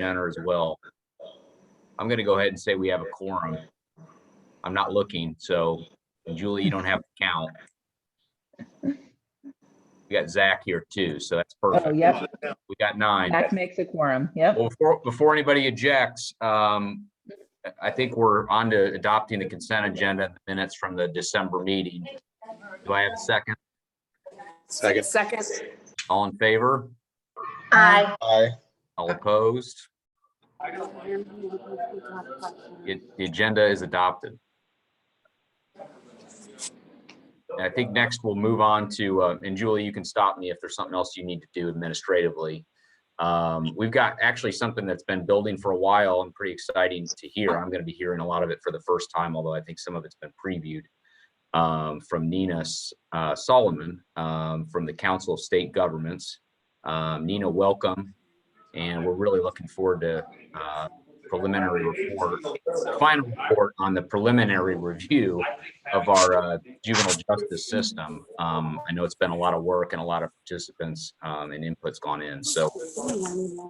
Jenner as well. I'm going to go ahead and say we have a quorum. I'm not looking, so Julie, you don't have to count. We got Zach here too, so that's perfect. Oh, yep. We got 9. Zach makes a quorum. Yep. Well, before anybody ejects, I think we're on to adopting the consent agenda minutes from the December meeting. Do I have a second? Second. All in favor? Aye. Aye. All opposed? The agenda is adopted. And I think next we'll move on to, and Julie, you can stop me if there's something else you need to do administratively. We've got actually something that's been building for a while and pretty exciting to hear. I'm going to be hearing a lot of it for the first time, although I think some of it's been previewed, from Nina Solomon from the Council of State Governments. Nina, welcome. And we're really looking forward to preliminary report, final report on the preliminary review of our juvenile justice system. I know it's been a lot of work and a lot of participants and inputs gone in. So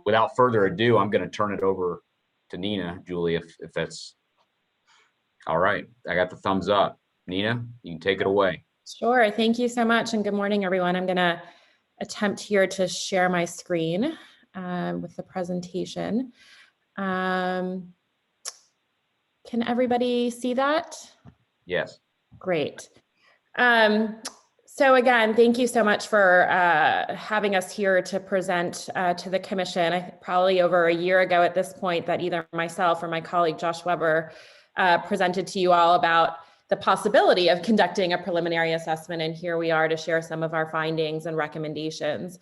without further ado, I'm going to turn it over to Nina, Julie, if that's all right. I got the thumbs up. Nina, you can take it away. Sure. Thank you so much. And good morning, everyone. I'm going to attempt here to share my screen with the presentation. Can everybody see that? Yes. Great. So again, thank you so much for having us here to present to the commission. I think probably over a year ago at this point that either myself or my colleague Josh Weber presented to you all about the possibility of conducting a preliminary assessment, and here we are to share some of our findings and recommendations.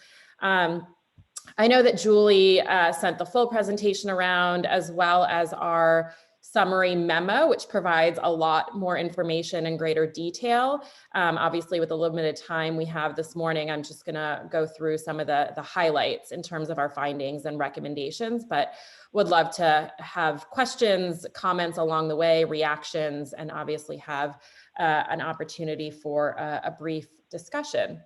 I know that Julie sent the full presentation around, as well as our summary memo, which provides a lot more information and greater detail. Obviously, with the limited time we have this morning, I'm just gonna go through some of the highlights in terms of our findings and recommendations, but would love to have questions, comments along the way, reactions, and obviously have an opportunity for a brief discussion.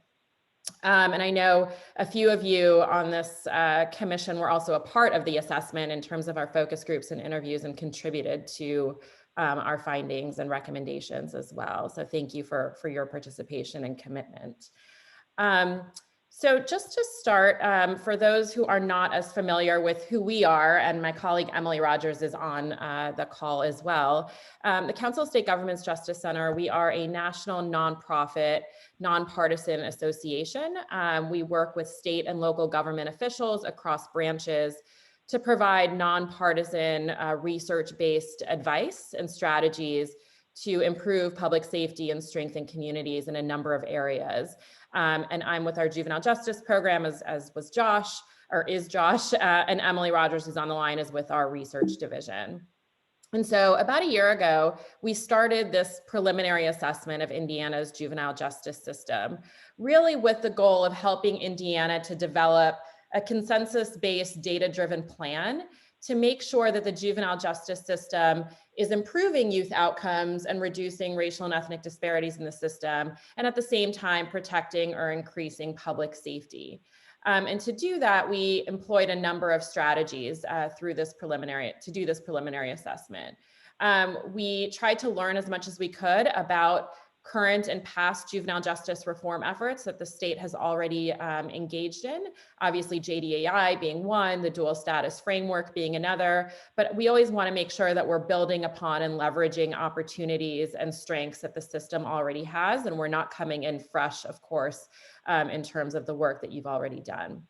And I know a few of you on this commission were also a part of the assessment in terms of our focus groups and interviews and contributed to our findings and recommendations as well. So thank you for your participation and commitment. So just to start, for those who are not as familiar with who we are, and my colleague Emily Rogers is on the call as well, the Council of State Governments Justice Center, we are a national nonprofit, nonpartisan association. We work with state and local government officials across branches to provide nonpartisan research-based advice and strategies to improve public safety and strengthen communities in a number of areas. And I'm with our juvenile justice program, as was Josh, or is Josh, and Emily Rogers, who's on the line, is with our research division. And so about a year ago, we started this preliminary assessment of Indiana's juvenile justice system, really with the goal of helping Indiana to develop a consensus-based, data-driven plan to make sure that the juvenile justice system is improving youth outcomes and reducing racial and ethnic disparities in the system, and at the same time protecting or increasing public safety. And to do that, we employed a number of strategies through this preliminary assessment. We tried to learn as much as we could about current and past juvenile justice reform efforts that the state has already engaged in. Obviously, JDAI being one, the dual status framework being another, but we always want to make sure that we're building upon and leveraging opportunities and strengths that the system already has, and we're not coming in fresh, of course, in terms of the work that you've already done.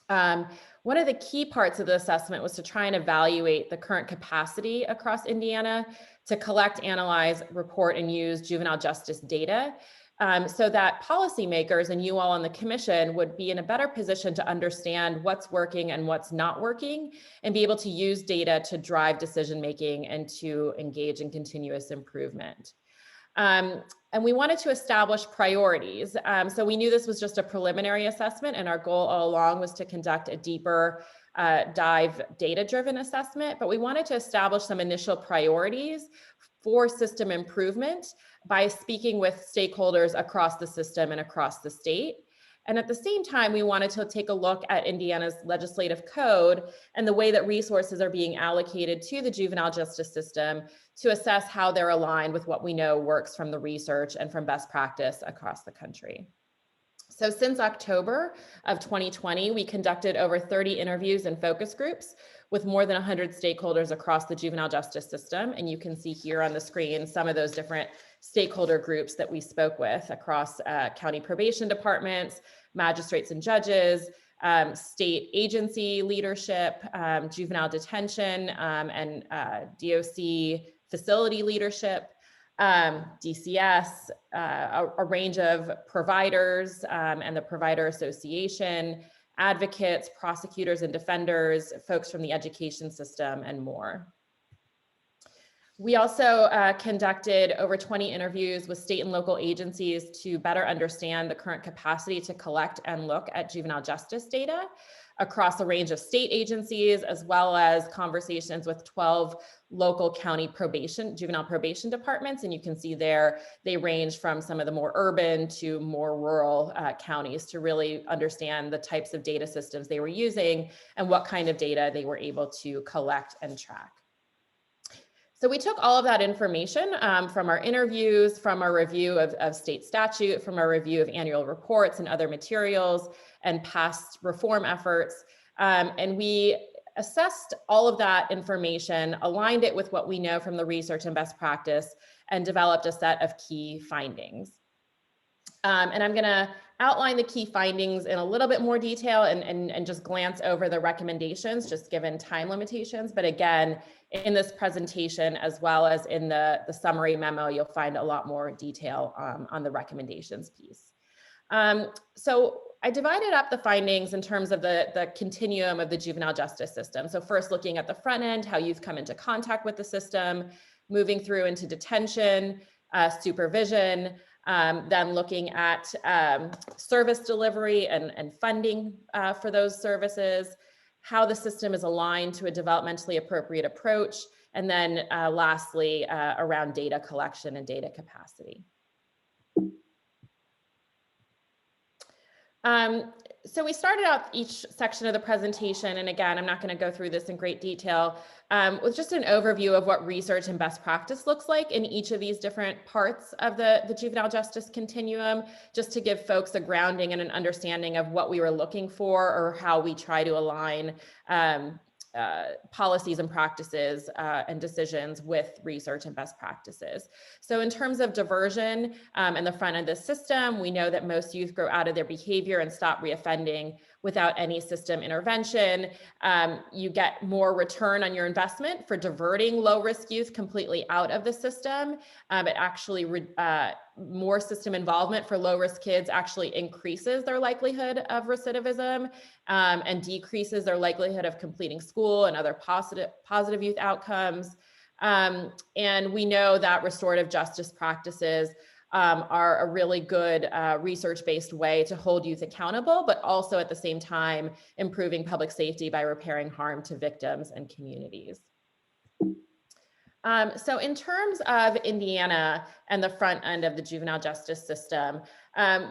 One of the key parts of the assessment was to try and evaluate the current capacity across Indiana to collect, analyze, report, and use juvenile justice data so that policymakers and you all on the commission would be in a better position to understand what's working and what's not working and be able to use data to drive decision-making and to engage in continuous improvement. And we wanted to establish priorities. So we knew this was just a preliminary assessment, and our goal all along was to conduct a deeper dive data-driven assessment, but we wanted to establish some initial priorities for system improvement by speaking with stakeholders across the system and across the state. And at the same time, we wanted to take a look at Indiana's legislative code and the way that resources are being allocated to the juvenile justice system to assess how they're aligned with what we know works from the research and from best practice across the country. So since October of 2020, we conducted over 30 interviews and focus groups with more than 100 stakeholders across the juvenile justice system. And you can see here on the screen some of those different stakeholder groups that we spoke with across county probation departments, magistrates and judges, state agency leadership, juvenile detention, and DOC facility leadership, DCS, a range of providers and the Provider Association, advocates, prosecutors and defenders, folks from the education system, and more. We also conducted over 20 interviews with state and local agencies to better understand the current capacity to collect and look at juvenile justice data across a range of state agencies, as well as conversations with 12 local county juvenile probation departments. And you can see there, they range from some of the more urban to more rural counties to really understand the types of data systems they were using and what kind of data they were able to collect and track. So we took all of that information from our interviews, from our review of state statute, from our review of annual reports and other materials and past reform efforts. And we assessed all of that information, aligned it with what we know from the research and best practice, and developed a set of key findings. And I'm gonna outline the key findings in a little bit more detail and just glance over the recommendations, just given time limitations. But again, in this presentation, as well as in the summary memo, you'll find a lot more detail on the recommendations piece. So I divided up the findings in terms of the continuum of the juvenile justice system. So first looking at the front end, how youth come into contact with the system, moving through into detention, supervision, then looking at service delivery and funding for those services, how the system is aligned to a developmentally appropriate approach, and then lastly, around data collection and data capacity. So we started out each section of the presentation, and again, I'm not going to go through this in great detail, with just an overview of what research and best practice looks like in each of these different parts of the juvenile justice continuum, just to give folks a grounding and an understanding of what we were looking for or how we try to align policies and practices and decisions with research and best practices. So in terms of diversion and the front end of the system, we know that most youth grow out of their behavior and stop reoffending without any system intervention. You get more return on your investment for diverting low-risk youth completely out of the system. It actually, more system involvement for low-risk kids actually increases their likelihood of recidivism and decreases their likelihood of completing school and other positive youth outcomes. And we know that restorative justice practices are a really good research-based way to hold youth accountable, but also at the same time, improving public safety by repairing harm to victims and communities. So in terms of Indiana and the front end of the juvenile justice system,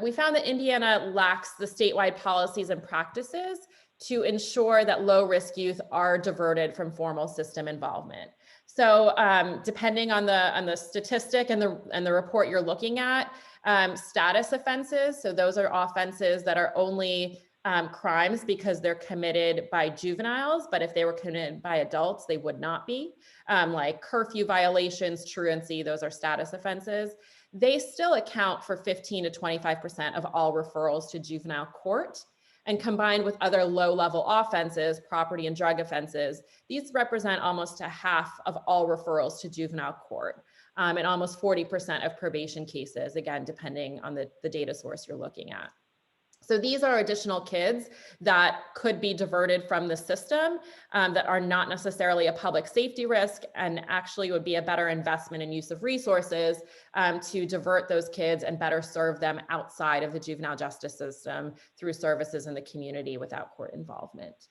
we found that Indiana lacks the statewide policies and practices to ensure that low-risk youth are diverted from formal system involvement. So depending on the statistic and the report you're looking at, status offenses, so those are offenses that are only crimes because they're committed by juveniles, but if they were committed by adults, they would not be. Like curfew violations, truancy, those are status offenses. They still account for 15 to 25% of all referrals to juvenile court. And combined with other low-level offenses, property and drug offenses, these represent almost a half of all referrals to juvenile court, and almost 40% of probation cases, again, depending on the data source you're looking at. So these are additional kids that could be diverted from the system that are not necessarily a public safety risk and actually would be a better investment in use of resources to divert those kids and better serve them outside of the juvenile justice system through services in the community without court involvement.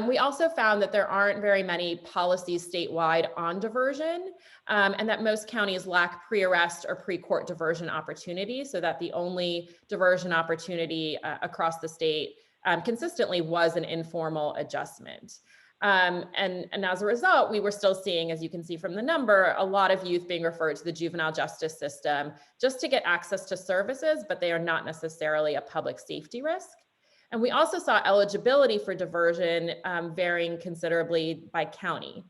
We also found that there aren't very many policies statewide on diversion, and that most counties lack pre-arrest or pre-court diversion opportunities, so that the only diversion opportunity across the state consistently was an informal adjustment. And as a result, we were still seeing, as you can see from the number, a lot of youth being referred to the juvenile justice system just to get access to services, but they are not necessarily a public safety risk. And we also saw eligibility for diversion varying considerably by county,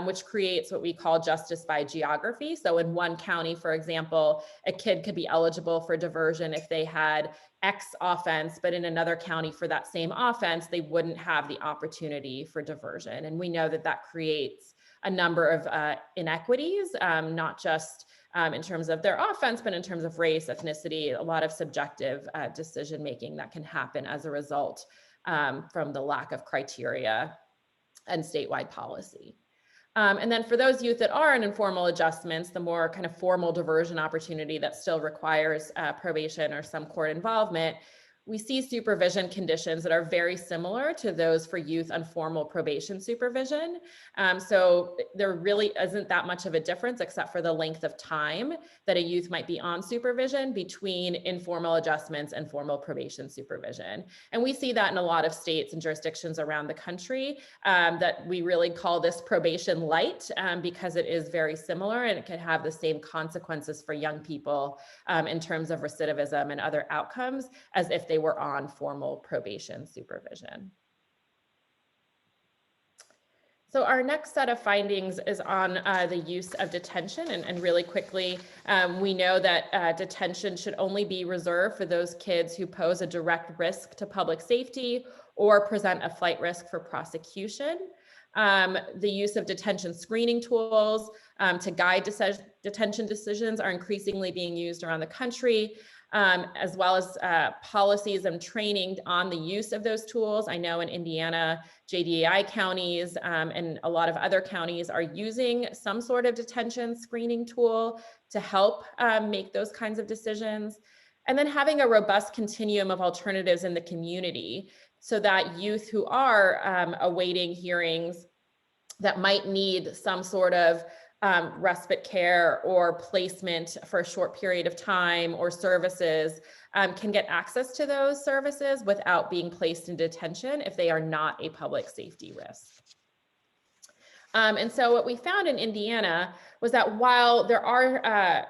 which creates what we call justice by geography. So in one county, for example, a kid could be eligible for diversion if they had X offense, but in another county for that same offense, they wouldn't have the opportunity for diversion. And we know that that creates a number of inequities, not just in terms of their offense, but in terms of race, ethnicity, a lot of subjective decision-making that can happen as a result from the lack of criteria and statewide policy. And then for those youth that are in informal adjustments, the more kind of formal diversion opportunity that still requires probation or some court involvement, we see supervision conditions that are very similar to those for youth on formal probation supervision. So there really isn't that much of a difference except for the length of time that a youth might be on supervision between informal adjustments and formal probation supervision. And we see that in a lot of states and jurisdictions around the country, that we really call this probation light because it is very similar and it can have the same consequences for young people in terms of recidivism and other outcomes as if they were on formal probation supervision. So our next set of findings is on the use of detention, and really quickly, we know that detention should only be reserved for those kids who pose a direct risk to public safety or present a flight risk for prosecution. The use of detention screening tools to guide detention decisions are increasingly being used around the country, as well as policies and training on the use of those tools. I know in Indiana, JDAI counties and a lot of other counties are using some sort of detention screening tool to help make those kinds of decisions. And then having a robust continuum of alternatives in the community so that youth who are awaiting hearings that might need some sort of respite care or placement for a short period of time or services can get access to those services without being placed in detention if they are not a public safety risk. And so what we found in Indiana was that while there are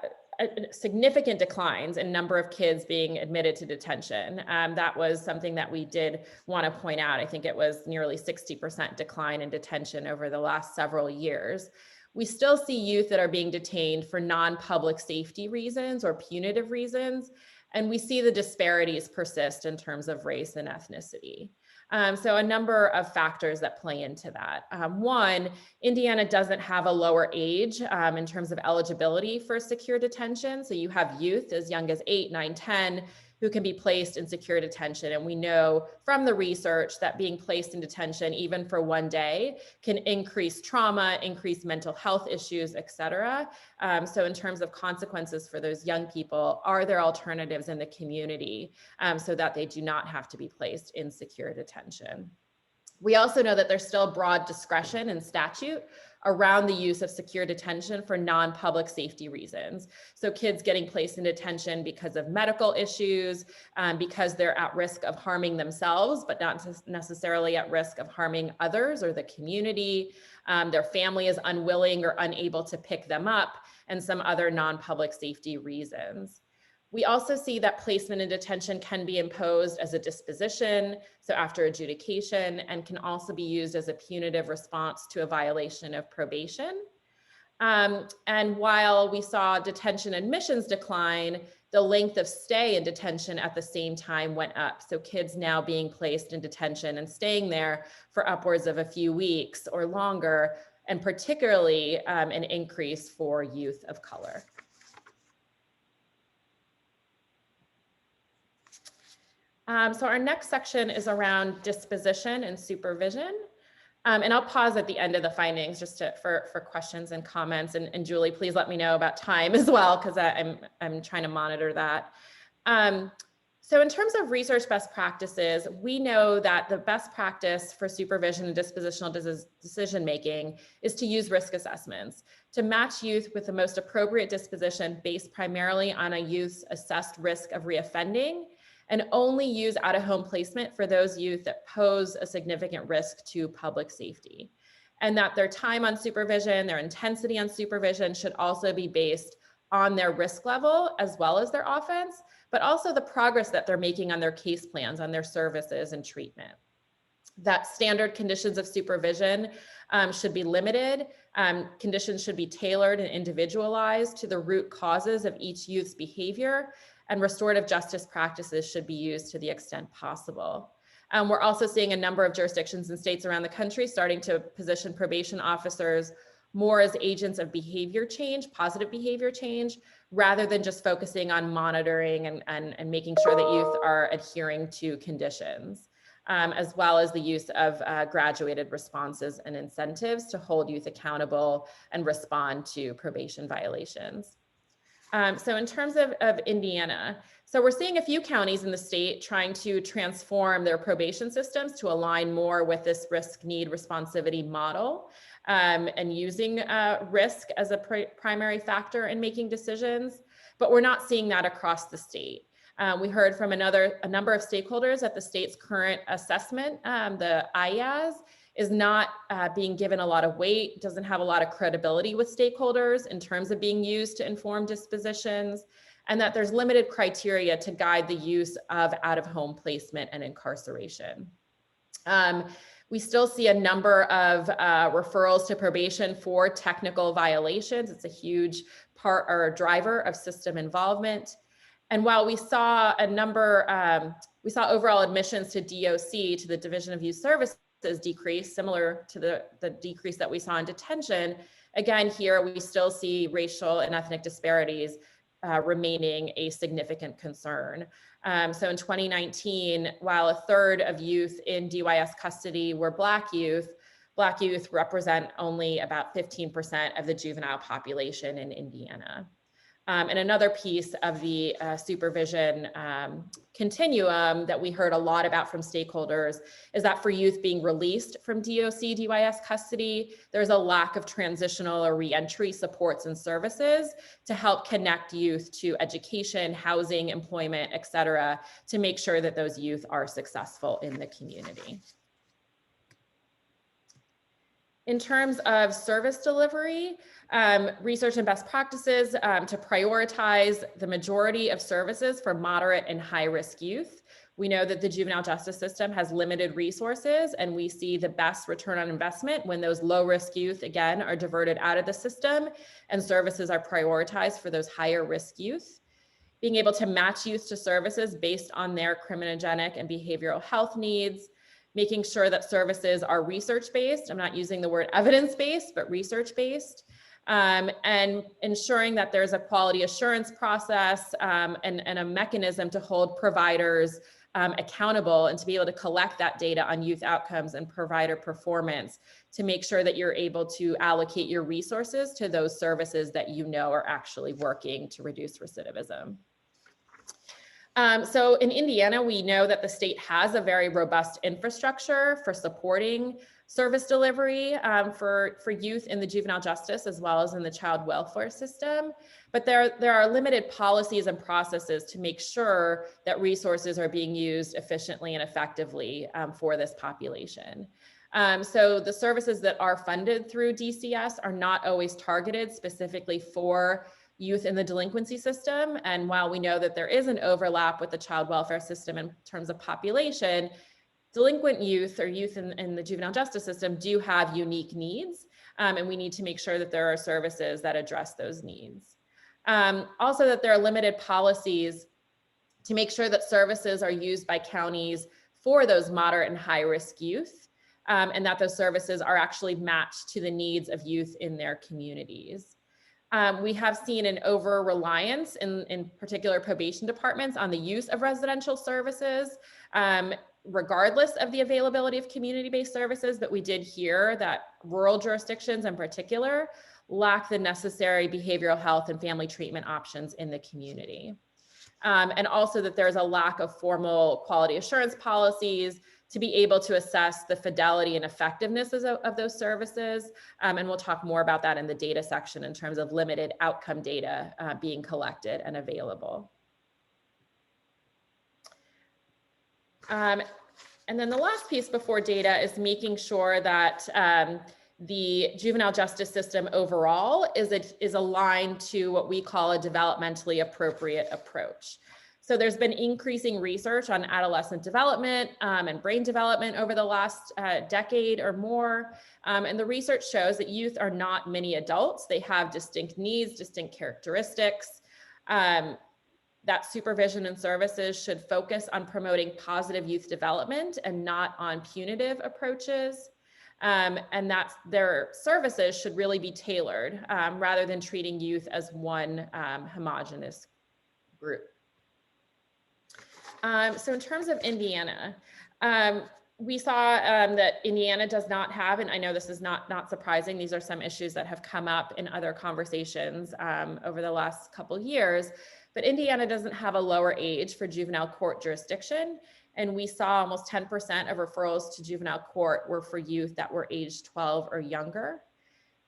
significant declines in number of kids being admitted to detention, that was something that we did want to point out. I think it was nearly 60% decline in detention over the last several years. We still see youth that are being detained for non-public safety reasons or punitive reasons, and we see the disparities persist in terms of race and ethnicity. So a number of factors that play into that. One, Indiana doesn't have a lower age in terms of eligibility for secure detention. So you have youth as young as 8, 9, 10 who can be placed in secure detention. And we know from the research that being placed in detention, even for one day, can increase trauma, increase mental health issues, et cetera. So in terms of consequences for those young people, are there alternatives in the community so that they do not have to be placed in secure detention? We also know that there's still broad discretion in statute around the use of secure detention for non-public safety reasons. So kids getting placed in detention because of medical issues, because they're at risk of harming themselves, but not necessarily at risk of harming others or the community. Their family is unwilling or unable to pick them up, and some other non-public safety reasons. We also see that placement in detention can be imposed as a disposition, so after adjudication, and can also be used as a punitive response to a violation of probation. And while we saw detention admissions decline, the length of stay in detention at the same time went up. So kids now being placed in detention and staying there for upwards of a few weeks or longer, and particularly an increase for youth of color. So our next section is around disposition and supervision. And I'll pause at the end of the findings just for questions and comments. And Julie, please let me know about time as well, because I'm trying to monitor that. So in terms of research best practices, we know that the best practice for supervision and dispositional decision-making is to use risk assessments, to match youth with the most appropriate disposition based primarily on a youth's assessed risk of reoffending, and only use out-of-home placement for those youth that pose a significant risk to public safety. And that their time on supervision, their intensity on supervision should also be based on their risk level as well as their offense, but also the progress that they're making on their case plans, on their services and treatment. That standard conditions of supervision should be limited. Conditions should be tailored and individualized to the root causes of each youth's behavior, and restorative justice practices should be used to the extent possible. We're also seeing a number of jurisdictions and states around the country starting to position probation officers more as agents of behavior change, positive behavior change, rather than just focusing on monitoring and making sure that youth are adhering to conditions, as well as the use of graduated responses and incentives to hold youth accountable and respond to probation violations. So in terms of Indiana, so we're seeing a few counties in the state trying to transform their probation systems to align more with this risk need responsivity model, and using risk as a primary factor in making decisions, but we're not seeing that across the state. We heard from a number of stakeholders that the state's current assessment, the IAS, is not being given a lot of weight, doesn't have a lot of credibility with stakeholders in terms of being used to inform dispositions, and that there's limited criteria to guide the use of out-of-home placement and incarceration. We still see a number of referrals to probation for technical violations. It's a huge part or driver of system involvement. And while we saw we saw overall admissions to DOC, to the Division of Youth Services, decrease, similar to the decrease that we saw in detention. Again, here we still see racial and ethnic disparities remaining a significant concern. So in 2019, while a third of youth in DYS custody were Black youth represent only about 15% of the juvenile population in Indiana. And another piece of the supervision continuum that we heard a lot about from stakeholders is that for youth being released from DOC, DYS custody, there's a lack of transitional or reentry supports and services to help connect youth to education, housing, employment, et cetera, to make sure that those youth are successful in the community. In terms of service delivery, research and best practices to prioritize the majority of services for moderate and high-risk youth. We know that the juvenile justice system has limited resources, and we see the best return on investment when those low-risk youth, again, are diverted out of the system and services are prioritized for those higher-risk youth. Being able to match youth to services based on their criminogenic and behavioral health needs, making sure that services are research-based. I'm not using the word evidence-based, but research-based, and ensuring that there's a quality assurance process and a mechanism to hold providers accountable and to be able to collect that data on youth outcomes and provider performance to make sure that you're able to allocate your resources to those services that you know are actually working to reduce recidivism. So in Indiana, we know that the state has a very robust infrastructure for supporting service delivery for youth in the juvenile justice as well as in the child welfare system. But there are limited policies and processes to make sure that resources are being used efficiently and effectively for this population. So the services that are funded through DCS are not always targeted specifically for youth in the delinquency system. And while we know that there is an overlap with the child welfare system in terms of population, delinquent youth or youth in the juvenile justice system do have unique needs. And we need to make sure that there are services that address those needs. Also that there are limited policies to make sure that services are used by counties for those moderate and high risk youth, and that those services are actually matched to the needs of youth in their communities. We have seen an over-reliance in particular probation departments on the use of residential services, regardless of the availability of community-based services, but we did hear that rural jurisdictions in particular lack the necessary behavioral health and family treatment options in the community. and also that there's a lack of formal quality assurance policies to be able to assess the fidelity and effectiveness of those services. And we'll talk more about that in the data section in terms of limited outcome data being collected and available. And then the last piece before data is making sure that the juvenile justice system overall is aligned to what we call a developmentally appropriate approach. So there's been increasing research on adolescent development and brain development over the last decade or more. And the research shows that youth are not mini adults. They have distinct needs, distinct characteristics. That supervision and services should focus on promoting positive youth development and not on punitive approaches. And that their services should really be tailored rather than treating youth as one homogeneous group. So in terms of Indiana, we saw that Indiana does not have, and I know this is not surprising, these are some issues that have come up in other conversations over the last couple of years, but Indiana doesn't have a lower age for juvenile court jurisdiction. And we saw almost 10% of referrals to juvenile court were for youth that were aged 12 or younger.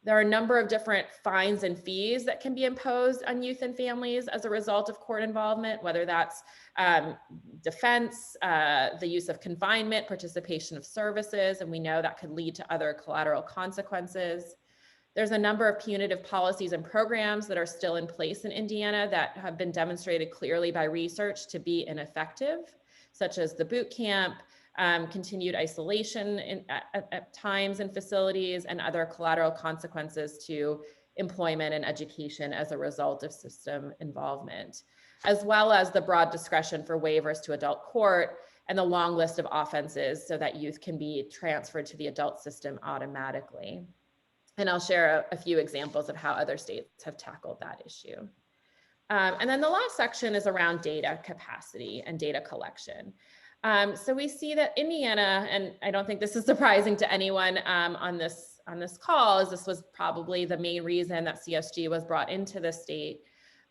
There are a number of different fines and fees that can be imposed on youth and families as a result of court involvement, whether that's defense, the use of confinement, participation of services, and we know that could lead to other collateral consequences. There's a number of punitive policies and programs that are still in place in Indiana that have been demonstrated clearly by research to be ineffective, such as the boot camp, continued isolation at times in facilities, and other collateral consequences to employment and education as a result of system involvement, as well as the broad discretion for waivers to adult court and the long list of offenses so that youth can be transferred to the adult system automatically. And I'll share a few examples of how other states have tackled that issue. And then the last section is around data capacity and data collection. So we see that Indiana, and I don't think this is surprising to anyone on this call, as this was probably the main reason that CSG was brought into the state,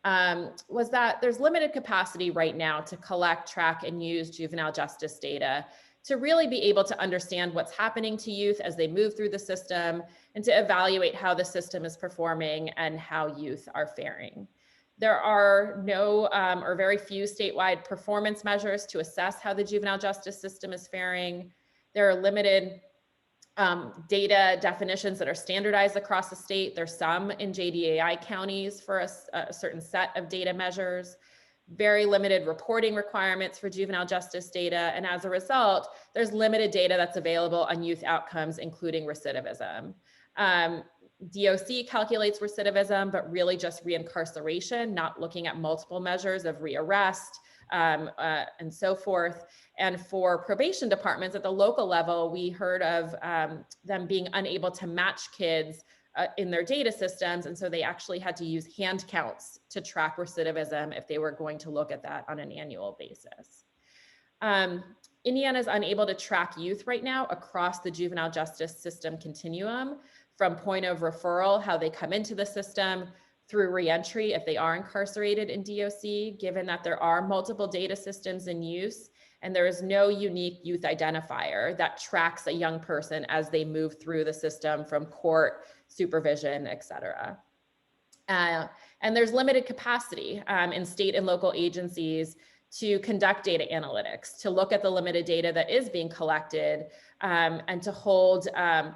was that there's limited capacity right now to collect, track, and use juvenile justice data to really be able to understand what's happening to youth as they move through the system and to evaluate how the system is performing and how youth are faring. There are no or very few statewide performance measures to assess how the juvenile justice system is faring. There are limited data definitions that are standardized across the state. There's some in JDAI counties for a certain set of data measures, very limited reporting requirements for juvenile justice data. And as a result, there's limited data that's available on youth outcomes, including recidivism. DOC calculates recidivism, but really just reincarceration, not looking at multiple measures of rearrest and so forth. And for probation departments at the local level, we heard of them being unable to match kids in their data systems. And so they actually had to use hand counts to track recidivism if they were going to look at that on an annual basis. Indiana is unable to track youth right now across the juvenile justice system continuum, from point of referral, how they come into the system, through reentry if they are incarcerated in DOC, given that there are multiple data systems in use and there is no unique youth identifier that tracks a young person as they move through the system from court, supervision, et cetera. And there's limited capacity in state and local agencies to conduct data analytics, to look at the limited data that is being collected, and to hold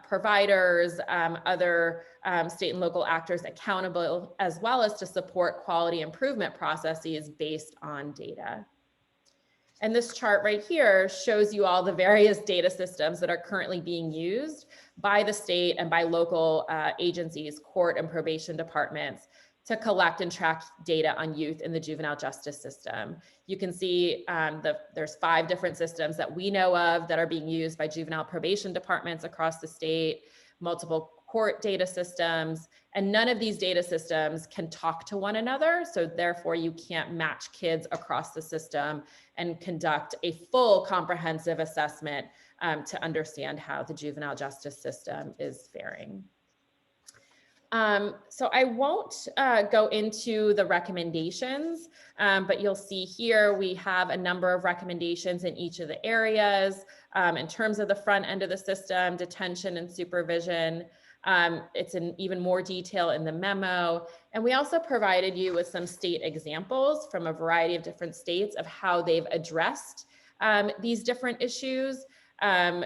providers, other state and local actors accountable, as well as to support quality improvement processes based on data. And this chart right here shows you all the various data systems that are currently being used by the state and by local agencies, court and probation departments, to collect and track data on youth in the juvenile justice system. You can see there's 5 different systems that we know of that are being used by juvenile probation departments across the state, multiple court data systems, and none of these data systems can talk to one another. So therefore you can't match kids across the system and conduct a full comprehensive assessment to understand how the juvenile justice system is faring. So I won't go into the recommendations, but you'll see here we have a number of recommendations in each of the areas in terms of the front end of the system, detention and supervision. It's in even more detail in the memo. And we also provided you with some state examples from a variety of different states of how they've addressed these different issues.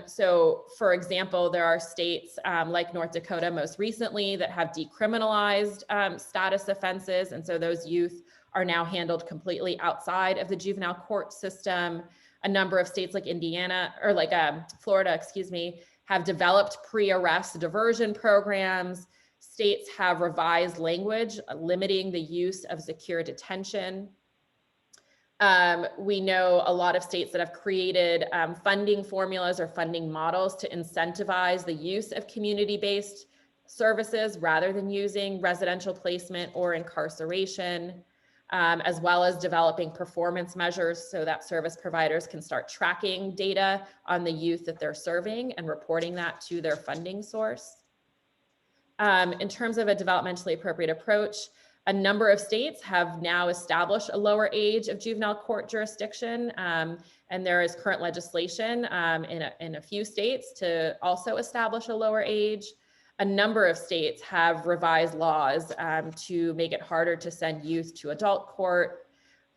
So for example, there are states like North Dakota most recently that have decriminalized status offenses. And so those youth are now handled completely outside of the juvenile court system. A number of states like Indiana or like Florida, excuse me, have developed pre-arrest diversion programs. States have revised language limiting the use of secure detention. We know a lot of states that have created funding formulas or funding models to incentivize the use of community-based services rather than using residential placement or incarceration, as well as developing performance measures so that service providers can start tracking data on the youth that they're serving and reporting that to their funding source. In terms of a developmentally appropriate approach, a number of states have now established a lower age of juvenile court jurisdiction, and there is current legislation in a few states to also establish a lower age. A number of states have revised laws to make it harder to send youth to adult court.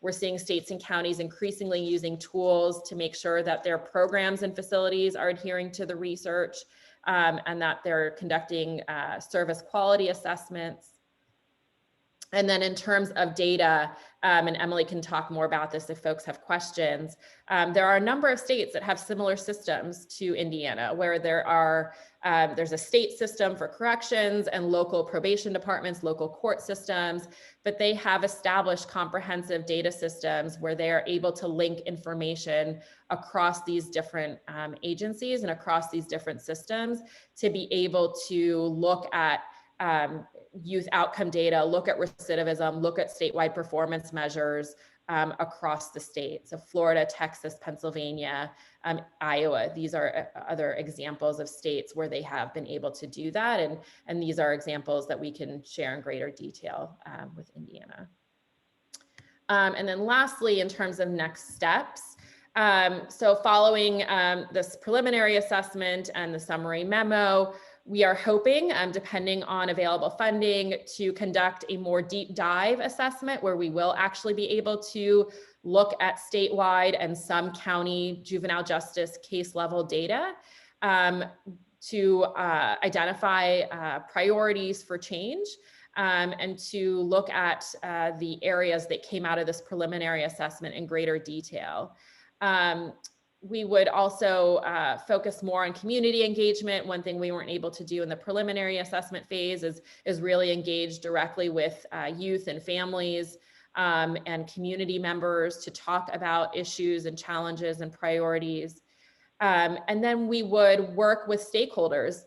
We're seeing states and counties increasingly using tools to make sure that their programs and facilities are adhering to the research and that they're conducting service quality assessments. And then in terms of data, and Emily can talk more about this if folks have questions, there are a number of states that have similar systems to Indiana, where there's a state system for corrections and local probation departments, local court systems, but they have established comprehensive data systems where they are able to link information across these different agencies and across these different systems to be able to look at youth outcome data, look at recidivism, look at statewide performance measures across the state. So Florida, Texas, Pennsylvania, Iowa, these are other examples of states where they have been able to do that. And these are examples that we can share in greater detail with Indiana. And then lastly, in terms of next steps, so following this preliminary assessment and the summary memo, we are hoping, depending on available funding, to conduct a more deep dive assessment where we will actually be able to look at statewide and some county juvenile justice case level data to identify priorities for change and to look at the areas that came out of this preliminary assessment in greater detail. We would also focus more on community engagement. One thing we weren't able to do in the preliminary assessment phase is really engage directly with youth and families and community members to talk about issues and challenges and priorities. And then we would work with stakeholders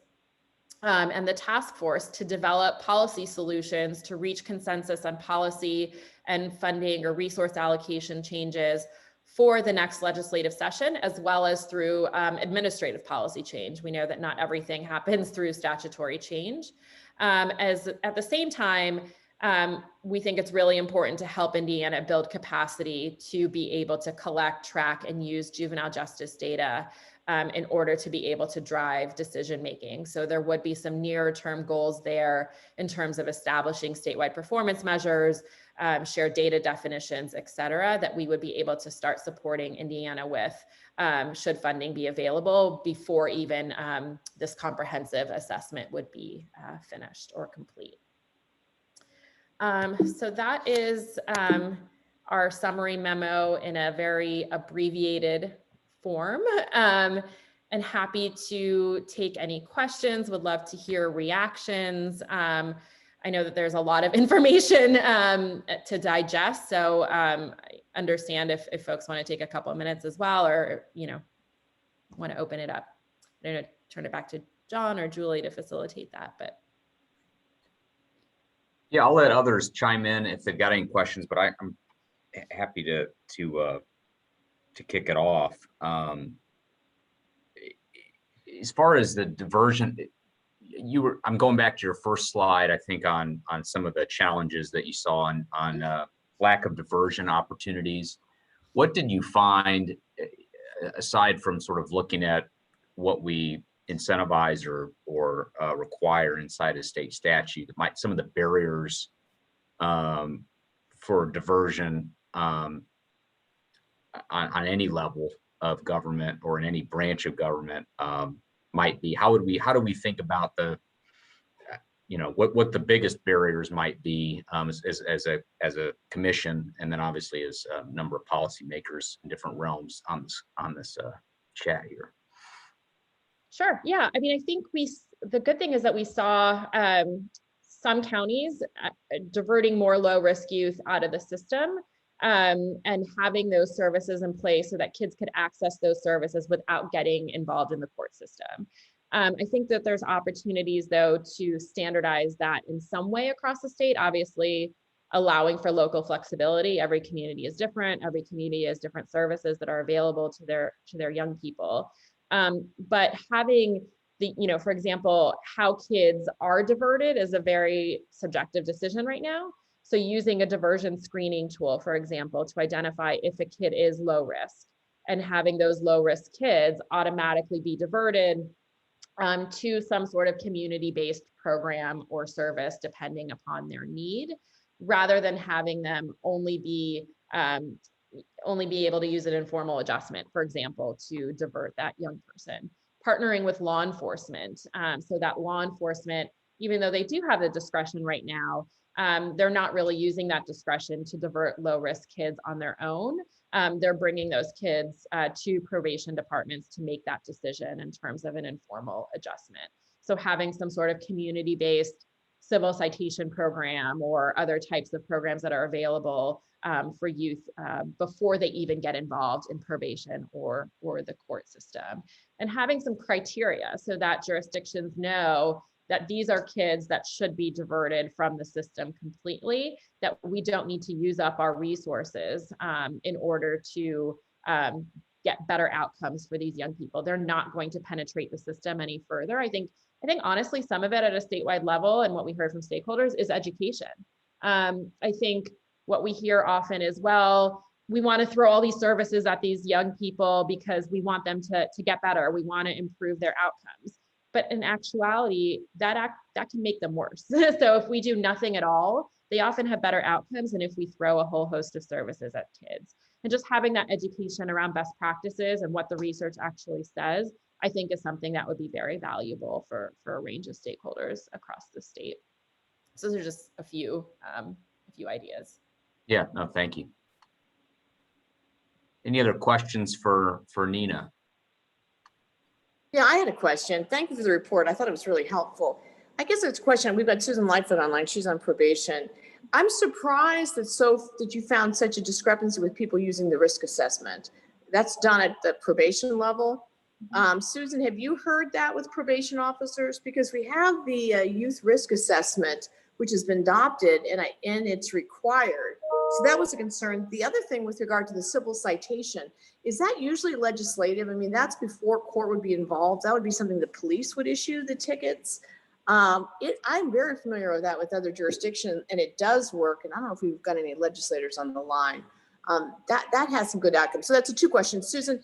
and the task force to develop policy solutions to reach consensus on policy and funding or resource allocation changes for the next legislative session, as well as through administrative policy change. We know that not everything happens through statutory change. As at the same time, we think it's really important to help Indiana build capacity to be able to collect, track, and use juvenile justice data in order to be able to drive decision-making. So there would be some near-term goals there in terms of establishing statewide performance measures, shared data definitions, et cetera, that we would be able to start supporting Indiana with should funding be available before even this comprehensive assessment would be finished or complete. So that is our summary memo in a very abbreviated form. And happy to take any questions, would love to hear reactions. I know that there's a lot of information to digest, so I understand if folks want to take a couple of minutes as well, or want to open it up. I don't know, turn it back to John or Julie to facilitate that, but. Yeah, I'll let others chime in if they've got any questions, but I'm happy to kick it off. As far as the diversion, I'm going back to your first slide, I think on some of the challenges that you saw on lack of diversion opportunities. What did you find, aside from sort of looking at what we incentivize or require inside a state statute, some of the barriers for diversion on any level of government or in any branch of government might be? How do we think about the, what the biggest barriers might be as a commission, and then obviously as a number of policymakers in different realms on this chat here? Sure. Yeah. I mean, I think the good thing is that we saw some counties diverting more low risk youth out of the system and having those services in place so that kids could access those services without getting involved in the court system. I think that there's opportunities, though, to standardize that in some way across the state, obviously allowing for local flexibility. Every community is different. Every community has different services that are available to their young people. But having for example, how kids are diverted is a very subjective decision right now. So using a diversion screening tool, for example, to identify if a kid is low risk and having those low risk kids automatically be diverted to some sort of community-based program or service depending upon their need, rather than having them only be able to use an informal adjustment, for example, to divert that young person. Partnering with law enforcement so that law enforcement, even though they do have the discretion right now, they're not really using that discretion to divert low risk kids on their own. They're bringing those kids to probation departments to make that decision in terms of an informal adjustment. So having some sort of community-based civil citation program or other types of programs that are available for youth before they even get involved in probation or the court system. And having some criteria so that jurisdictions know that these are kids that should be diverted from the system completely, that we don't need to use up our resources in order to get better outcomes for these young people. They're not going to penetrate the system any further. I think honestly, some of it at a statewide level and what we heard from stakeholders is education. I think what we hear often is, well, we want to throw all these services at these young people because we want them to get better. We want to improve their outcomes. But in actuality, that can make them worse. So if we do nothing at all, they often have better outcomes than if we throw a whole host of services at kids. And just having that education around best practices and what the research actually says, I think is something that would be very valuable for a range of stakeholders across the state. So those are just a few ideas. Yeah, no, thank you. Any other questions for Nina? Yeah, I had a question. Thank you for the report. I thought it was really helpful. I guess it's a question. We've got Susan Lightfoot online. She's on probation. I'm surprised that you found such a discrepancy with people using the risk assessment. That's done at the probation level. Susan, have you heard that with probation officers? Because we have the youth risk assessment, which has been adopted and it's required. So that was a concern. The other thing with regard to the civil citation, is that usually legislative? I mean, that's before court would be involved. That would be something the police would issue the tickets. I'm very familiar with that with other jurisdictions, and it does work. And I don't know if we've got any legislators on the line. That has some good outcomes. So that's a two questions. Susan,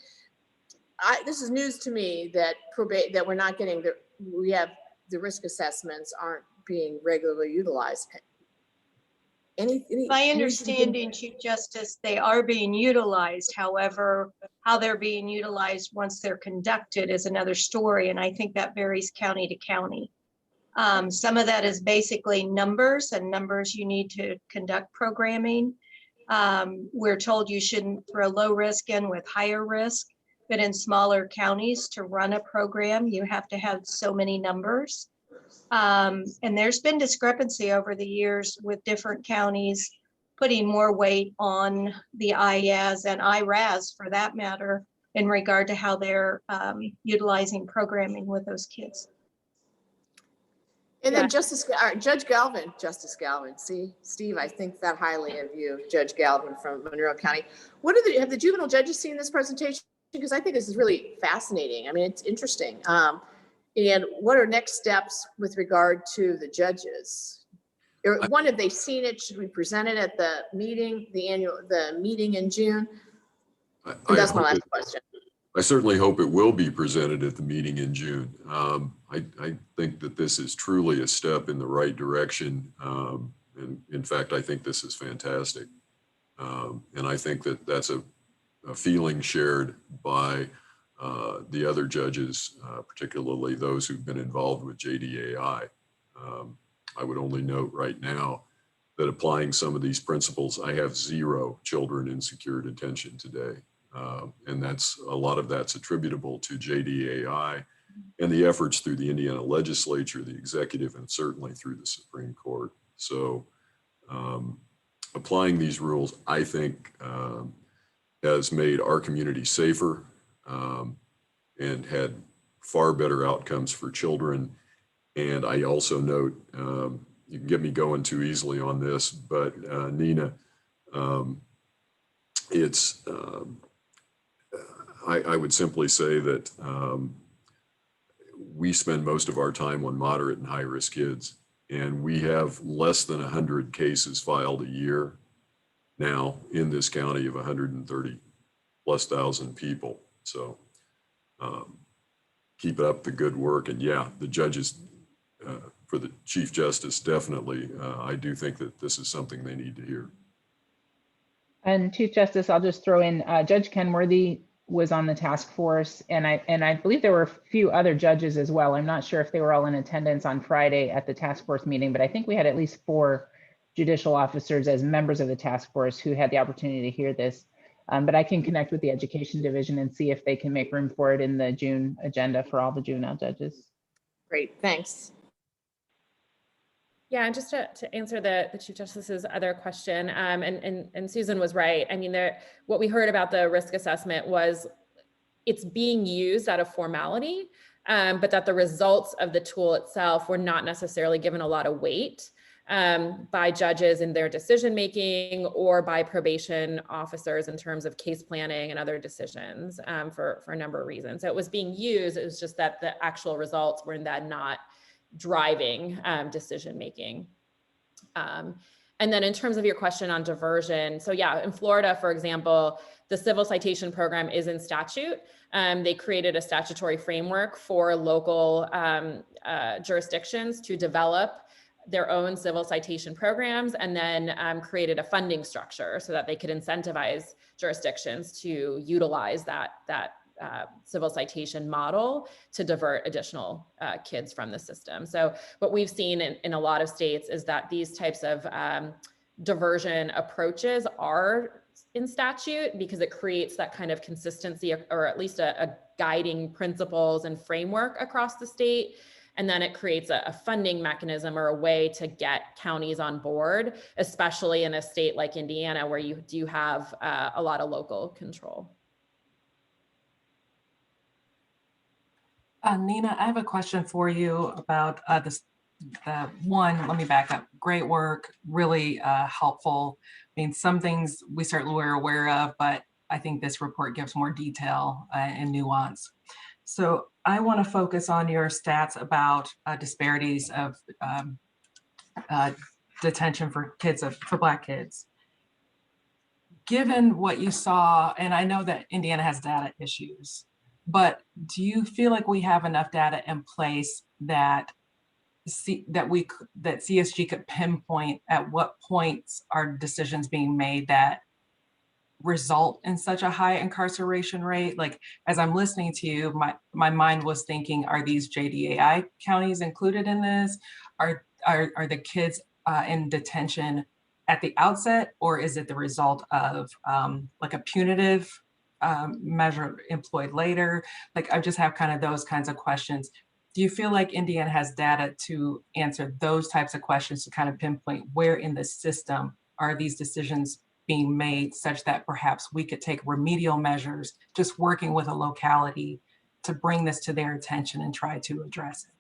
this is news to me that we're not getting we have the risk assessments aren't being regularly utilized. My understanding, Chief Justice, they are being utilized. However, how they're being utilized once they're conducted is another story. And I think that varies county to county. Some of that is basically numbers you need to conduct programming. We're told you shouldn't throw low risk in with higher risk, but in smaller counties to run a program, you have to have so many numbers. And there's been discrepancy over the years with different counties putting more weight on the IAS and IRAS for that matter in regard to how they're utilizing programming with those kids. And then Judge Galvin, see, Steve, I think that highly of you, Judge Galvin from Monroe County. Have the juvenile judges seen this presentation? Because I think this is really fascinating. I mean, it's interesting. And what are next steps with regard to the judges? Or one, have they seen it? Should we present it at the meeting, the meeting in June? And that's my last question. I certainly hope it will be presented at the meeting in June. I think that this is truly a step in the right direction. And in fact, I think this is fantastic. And I think that that's a feeling shared by the other judges, particularly those who've been involved with JDAI. I would only note right now that applying some of these principles, I have 0 children in secure detention today. And a lot of that's attributable to JDAI and the efforts through the Indiana legislature, the executive, and certainly through the Supreme Court. So applying these rules, I think, has made our community safer and had far better outcomes for children. And I also note, you can get me going too easily on this, but Nina, I would simply say that we spend most of our time on moderate and high-risk kids, and we have less than 100 cases filed a year now in this county of 130,000+ people. So keep up the good work. And yeah, the judges, for the Chief Justice, definitely, I do think that this is something they need to hear. And Chief Justice, I'll just throw in Judge Kenworthy was on the task force, and I believe there were a few other judges as well. I'm not sure if they were all in attendance on Friday at the task force meeting, but I think we had at least 4 judicial officers as members of the task force who had the opportunity to hear this. But I can connect with the Education Division and see if they can make room for it in the June agenda for all the juvenile judges. Great, thanks. Yeah, and just to answer the Chief Justice's other question, and Susan was right. I mean, what we heard about the risk assessment was it's being used out of formality, but that the results of the tool itself were not necessarily given a lot of weight by judges in their decision making or by probation officers in terms of case planning and other decisions for a number of reasons. So it was being used, it was just that the actual results were then not driving decision making. And then in terms of your question on diversion, so yeah, in Florida, for example, the civil citation program is in statute. They created a statutory framework for local jurisdictions to develop their own civil citation programs, and then created a funding structure so that they could incentivize jurisdictions to utilize that civil citation model to divert additional kids from the system. So what we've seen in a lot of states is that these types of diversion approaches are in statute because it creates that kind of consistency, or at least a guiding principles and framework across the state. And then it creates a funding mechanism or a way to get counties on board, especially in a state like Indiana, where you do have a lot of local control. Nina, I have a question for you about this. One, let me back up. Great work, really helpful. I mean, some things we certainly were aware of, but I think this report gives more detail and nuance. So I want to focus on your stats about disparities of detention for kids, for Black kids. Given what you saw, and I know that Indiana has data issues, but do you feel like we have enough data in place that CSG could pinpoint at what points are decisions being made that result in such a high incarceration rate? Like, as I'm listening to you, my mind was thinking, are these JDAI counties included in this? Are the kids in detention at the outset, or is it the result of like a punitive measure employed later? Like, I just have kind of those kinds of questions. Do you feel like Indiana has data to answer those types of questions, to kind of pinpoint where in the system are these decisions being made such that perhaps we could take remedial measures, just working with a locality to bring this to their attention and try to address it?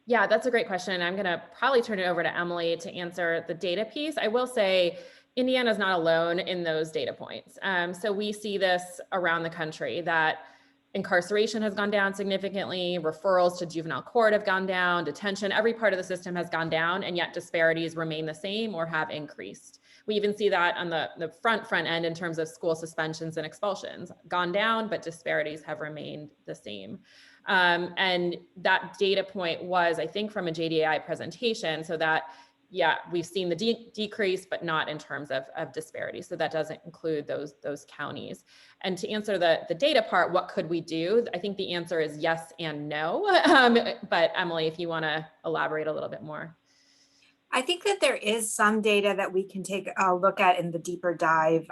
Yeah, that's a great question. I'm going to probably turn it over to Emily to answer the data piece. I will say Indiana is not alone in those data points. So we see this around the country, that incarceration has gone down significantly, referrals to juvenile court have gone down, detention, every part of the system has gone down, and yet disparities remain the same or have increased. We even see that on the front end in terms of school suspensions and expulsions, gone down, but disparities have remained the same. And that data point was, I think, from a JDAI presentation, so that, yeah, we've seen the decrease, but not in terms of disparity. So that doesn't include those counties. And to answer the data part, what could we do? I think the answer is yes and no. But Emily, if you want to elaborate a little bit more. I think that there is some data that we can take a look at in the deeper dive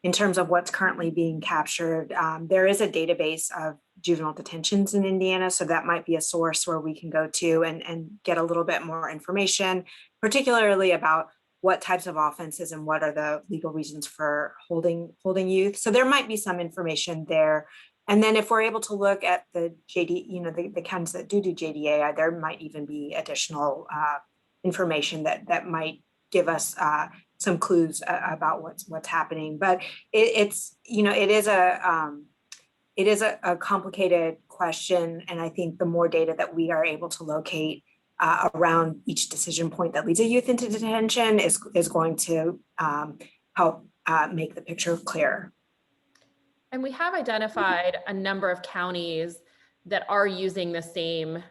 in terms of what's currently being captured. There is a database of juvenile detentions in Indiana, so that might be a source where we can go to and get a little bit more information, particularly about what types of offenses and what are the legal reasons for holding youth. So there might be some information there. And then if we're able to look at the JD, the counties that do JDA, there might even be additional information that might give us some clues about what's happening. But it is a complicated question, and I think the more data that we are able to locate around each decision point that leads a youth into detention is going to help make the picture clearer. And we have identified a number of counties that are using the same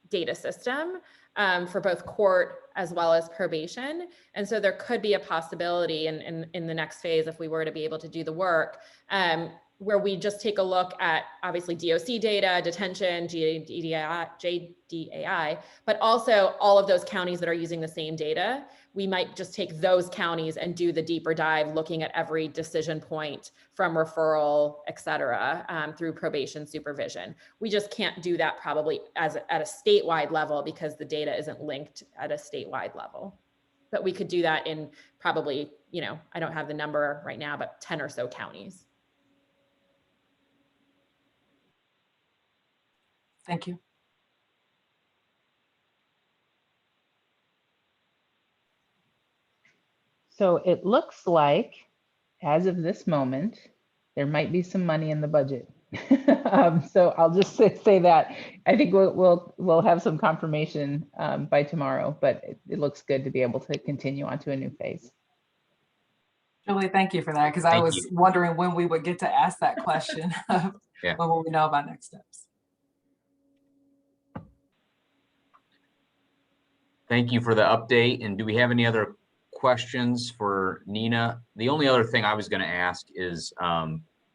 data system for both court as well as probation. And so there could be a possibility in the next phase, if we were to be able to do the work, where we just take a look at obviously DOC data, detention, JDAI, but also all of those counties that are using the same data. We might just take those counties and do the deeper dive, looking at every decision point from referral, et cetera, through probation supervision. We just can't do that probably at a statewide level because the data isn't linked at a statewide level. But we could do that in probably, I don't have the number right now, but 10 or so counties. Thank you. So it looks like, as of this moment, there might be some money in the budget. So I'll just say that. I think we'll have some confirmation by tomorrow, but it looks good to be able to continue on to a new phase. Julie, thank you for that, because I was wondering when we would get to ask that question. Yeah. When will we know about next steps? Thank you for the update. And do we have any other questions for Nina? The only other thing I was going to ask is,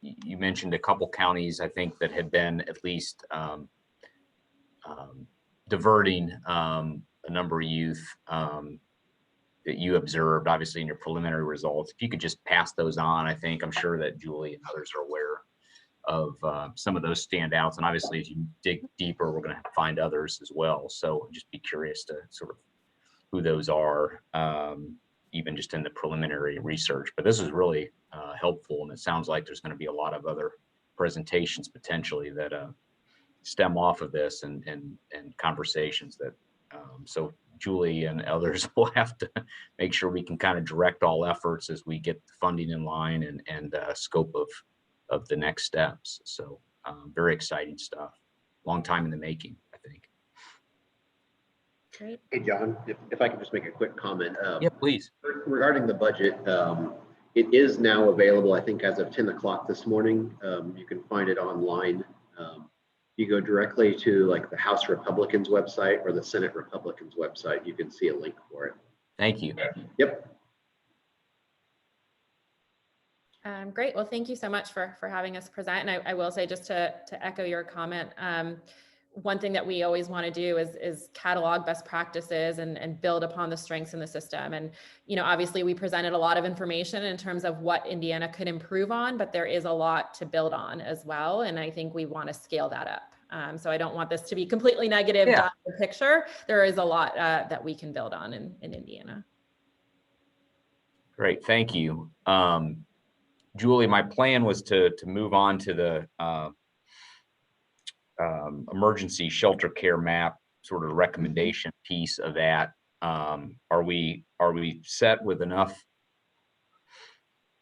you mentioned a couple counties, I think, that had been at least diverting a number of youth that you observed, obviously, in your preliminary results. If you could just pass those on, I'm sure that Julie and others are aware of some of those standouts. And obviously, as you dig deeper, we're going to find others as well. So just be curious to sort of who those are, even just in the preliminary research. But this is really helpful, and it sounds like there's going to be a lot of other presentations potentially that stem off of this and conversations that so Julie and others will have to make sure we can kind of direct all efforts as we get the funding in line and scope of the next steps. So very exciting stuff. Long time in the making, I think. Great. Hey, John, if I could just make a quick comment. Yeah, please. Regarding the budget, it is now available, I think, as of 10 o'clock this morning. You can find it online. You go directly to like the House Republicans website or the Senate Republicans website. You can see a link for it. Thank you. Yep. Great. Well, thank you so much for having us present. And I will say, just to echo your comment, one thing that we always want to do is catalog best practices and build upon the strengths in the system. And, obviously we presented a lot of information in terms of what Indiana could improve on, but there is a lot to build on as well. And I think we want to scale that up. So I don't want this to be completely negative picture. There is a lot that we can build on in Indiana. Great, thank you. Julie, my plan was to move on to the emergency shelter care map sort of recommendation piece of that. Are we set with enough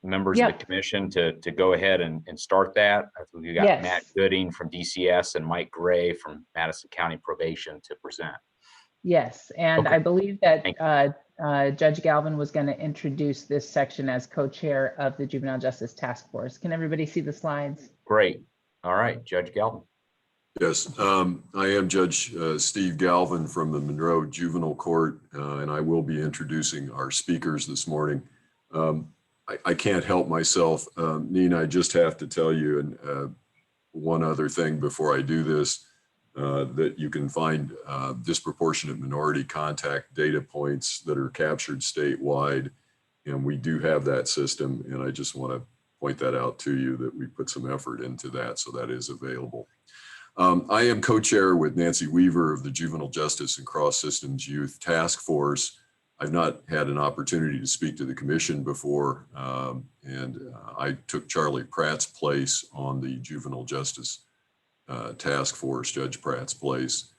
members of Yep. the commission to go ahead and start that. I think we got Yes. Matt Gooding from DCS and Mike Gray from Madison County Probation to present. Yes, and Okay. I believe that Thank Judge Galvin was going to introduce this section as co-chair of the Juvenile Justice Task Force. Can everybody see the slides? Great. All right, Judge Galvin. Yes, I am Judge Steve Galvin from the Monroe Juvenile Court, and I will be introducing our speakers this morning. I can't help myself. Nina, I just have to tell you one other thing before I do this, that you can find disproportionate minority contact data points that are captured statewide, and we do have that system, and I just want to point that out to you that we put some effort into that, so that is available. I am co-chair with Nancy Weaver of the Juvenile Justice and Cross Systems Youth Task Force. I've not had an opportunity to speak to the commission before, and I took Charlie Pratt's place on the Juvenile Justice Task Force, Judge Pratt's place.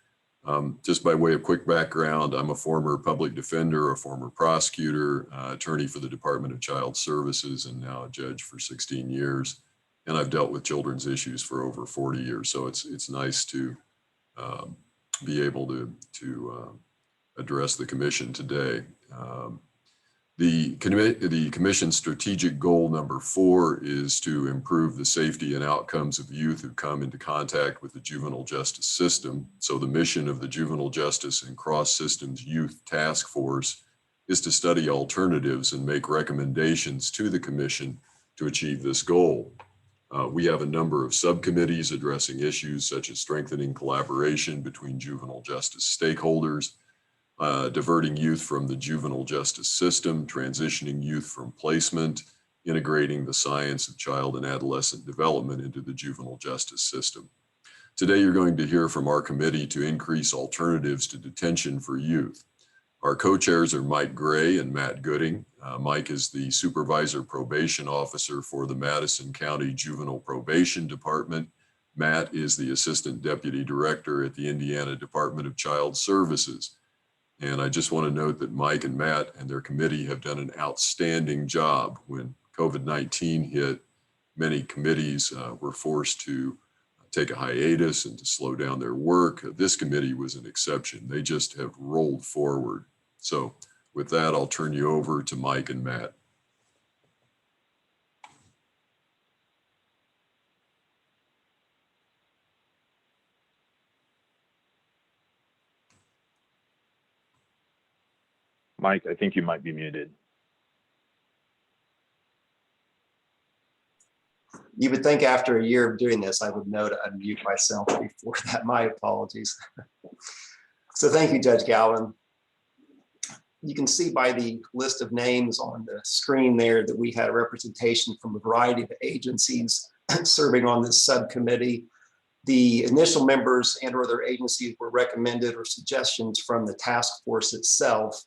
Just by way of quick background, I'm a former public defender, a former prosecutor, attorney for the Department of Child Services, and now a judge for 16 years. And I've dealt with children's issues for over 40 years. So it's nice to be able to address the commission today. The commission's strategic goal number 4 is to improve the safety and outcomes of youth who come into contact with the juvenile justice system. So the mission of the Juvenile Justice and Cross Systems Youth Task Force is to study alternatives and make recommendations to the commission to achieve this goal. We have a number of subcommittees addressing issues such as strengthening collaboration between juvenile justice stakeholders, diverting youth from the juvenile justice system, transitioning youth from placement, integrating the science of child and adolescent development into the juvenile justice system. Today, you're going to hear from our committee to increase alternatives to detention for youth. Our co-chairs are Mike Gray and Matt Gooding. Mike is the Supervisor Probation Officer for the Madison County Juvenile Probation Department. Matt is the Assistant Deputy Director at the Indiana Department of Child Services. And I just want to note that Mike and Matt and their committee have done an outstanding job. When COVID-19 hit, many committees were forced to take a hiatus and to slow down their work. This committee was an exception. They just have rolled forward. So with that, I'll turn you over to Mike and Matt. Mike, I think you might be muted. You would think after a year of doing this, I would know to unmute myself before that. My apologies. So thank you, Judge Galvin. You can see by the list of names on the screen there that we had a representation from a variety of agencies serving on this subcommittee. The initial members and or their agencies were recommended or suggestions from the task force itself.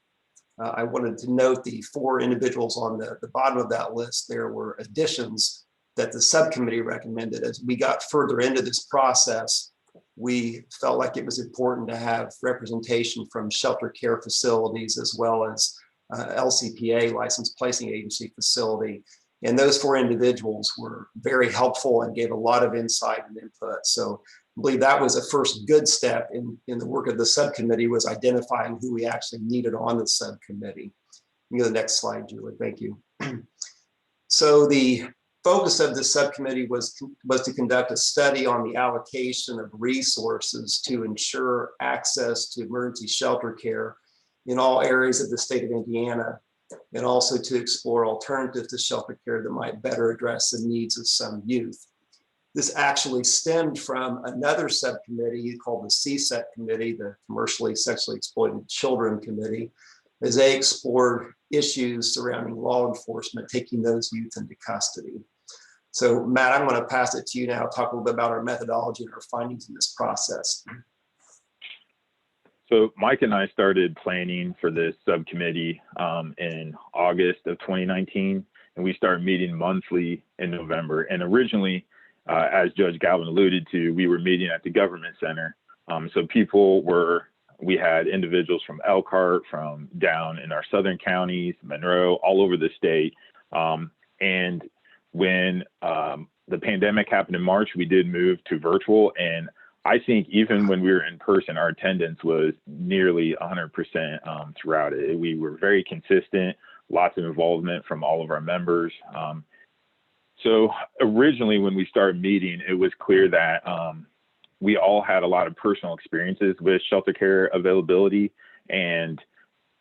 I wanted to note the 4 individuals on the bottom of that list. There were additions that the subcommittee recommended. As we got further into this process, we felt like it was important to have representation from shelter care facilities as well as LCPA, licensed placing agency facility. And those 4 individuals were very helpful and gave a lot of insight and input. So I believe that was a first good step in the work of the subcommittee, was identifying who we actually needed on the subcommittee. You go to the next slide, Julie, thank you. So the focus of the subcommittee was to conduct a study on the allocation of resources to ensure access to emergency shelter care in all areas of the state of Indiana, and also to explore alternatives to shelter care that might better address the needs of some youth. This actually stemmed from another subcommittee called the CSEC Committee, the Commercially Sexually Exploited Children Committee, as they explored issues surrounding law enforcement, taking those youth into custody. So Matt, I'm going to pass it to you now, talk a little bit about our methodology and our findings in this process. So Mike and I started planning for this subcommittee in August of 2019, and we started meeting monthly in November. And originally, as Judge Galvin alluded to, we were meeting at the government center. So we had individuals from Elkhart, from down in our southern counties, Monroe, all over the state. And when the pandemic happened in March, we did move to virtual. And I think even when we were in person, our attendance was nearly 100% throughout it. We were very consistent, lots of involvement from all of our members. So originally when we started meeting, it was clear that we all had a lot of personal experiences with shelter care availability, and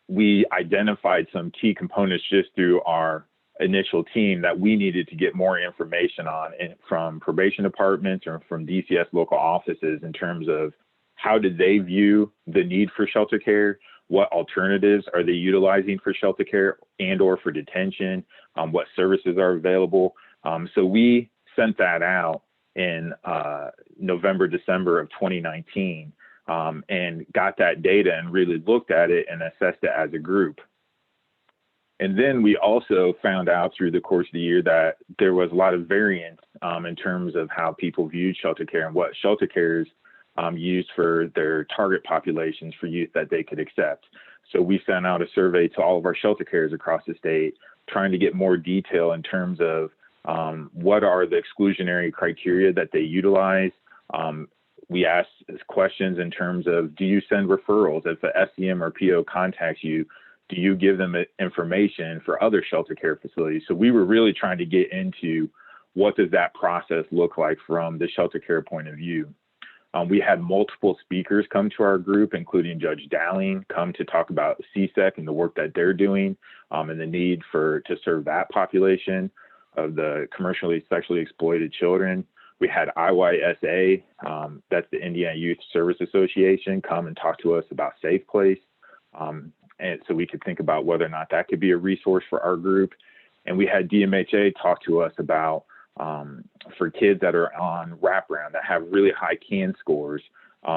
we identified some key components just through our initial team that we needed to get more information on from probation departments or from DCS local offices in terms of how did they view the need for shelter care, what alternatives are they utilizing for shelter care and or for detention, what services are available. So we sent that out in November, December of 2019 and got that data and really looked at it and assessed it as a group. And then we also found out through the course of the year that there was a lot of variance in terms of how people viewed shelter care and what shelter cares used for their target populations for youth that they could accept. So we sent out a survey to all of our shelter cares across the state, trying to get more detail in terms of what are the exclusionary criteria that they utilize. We asked questions in terms of, do you send referrals? If the SCM or PO contacts you, do you give them information for other shelter care facilities? So we were really trying to get into what does that process look like from the shelter care point of view. We had multiple speakers come to our group, including Judge Dowling, come to talk about CSEC and the work that they're doing and the need to serve that population of the commercially sexually exploited children. We had IYSA, that's the Indiana Youth Service Association, come and talk to us about Safe Place. And so we could think about whether or not that could be a resource for our group. And we had DMHA talk to us about for kids that are on wraparound that have really high CAN scores,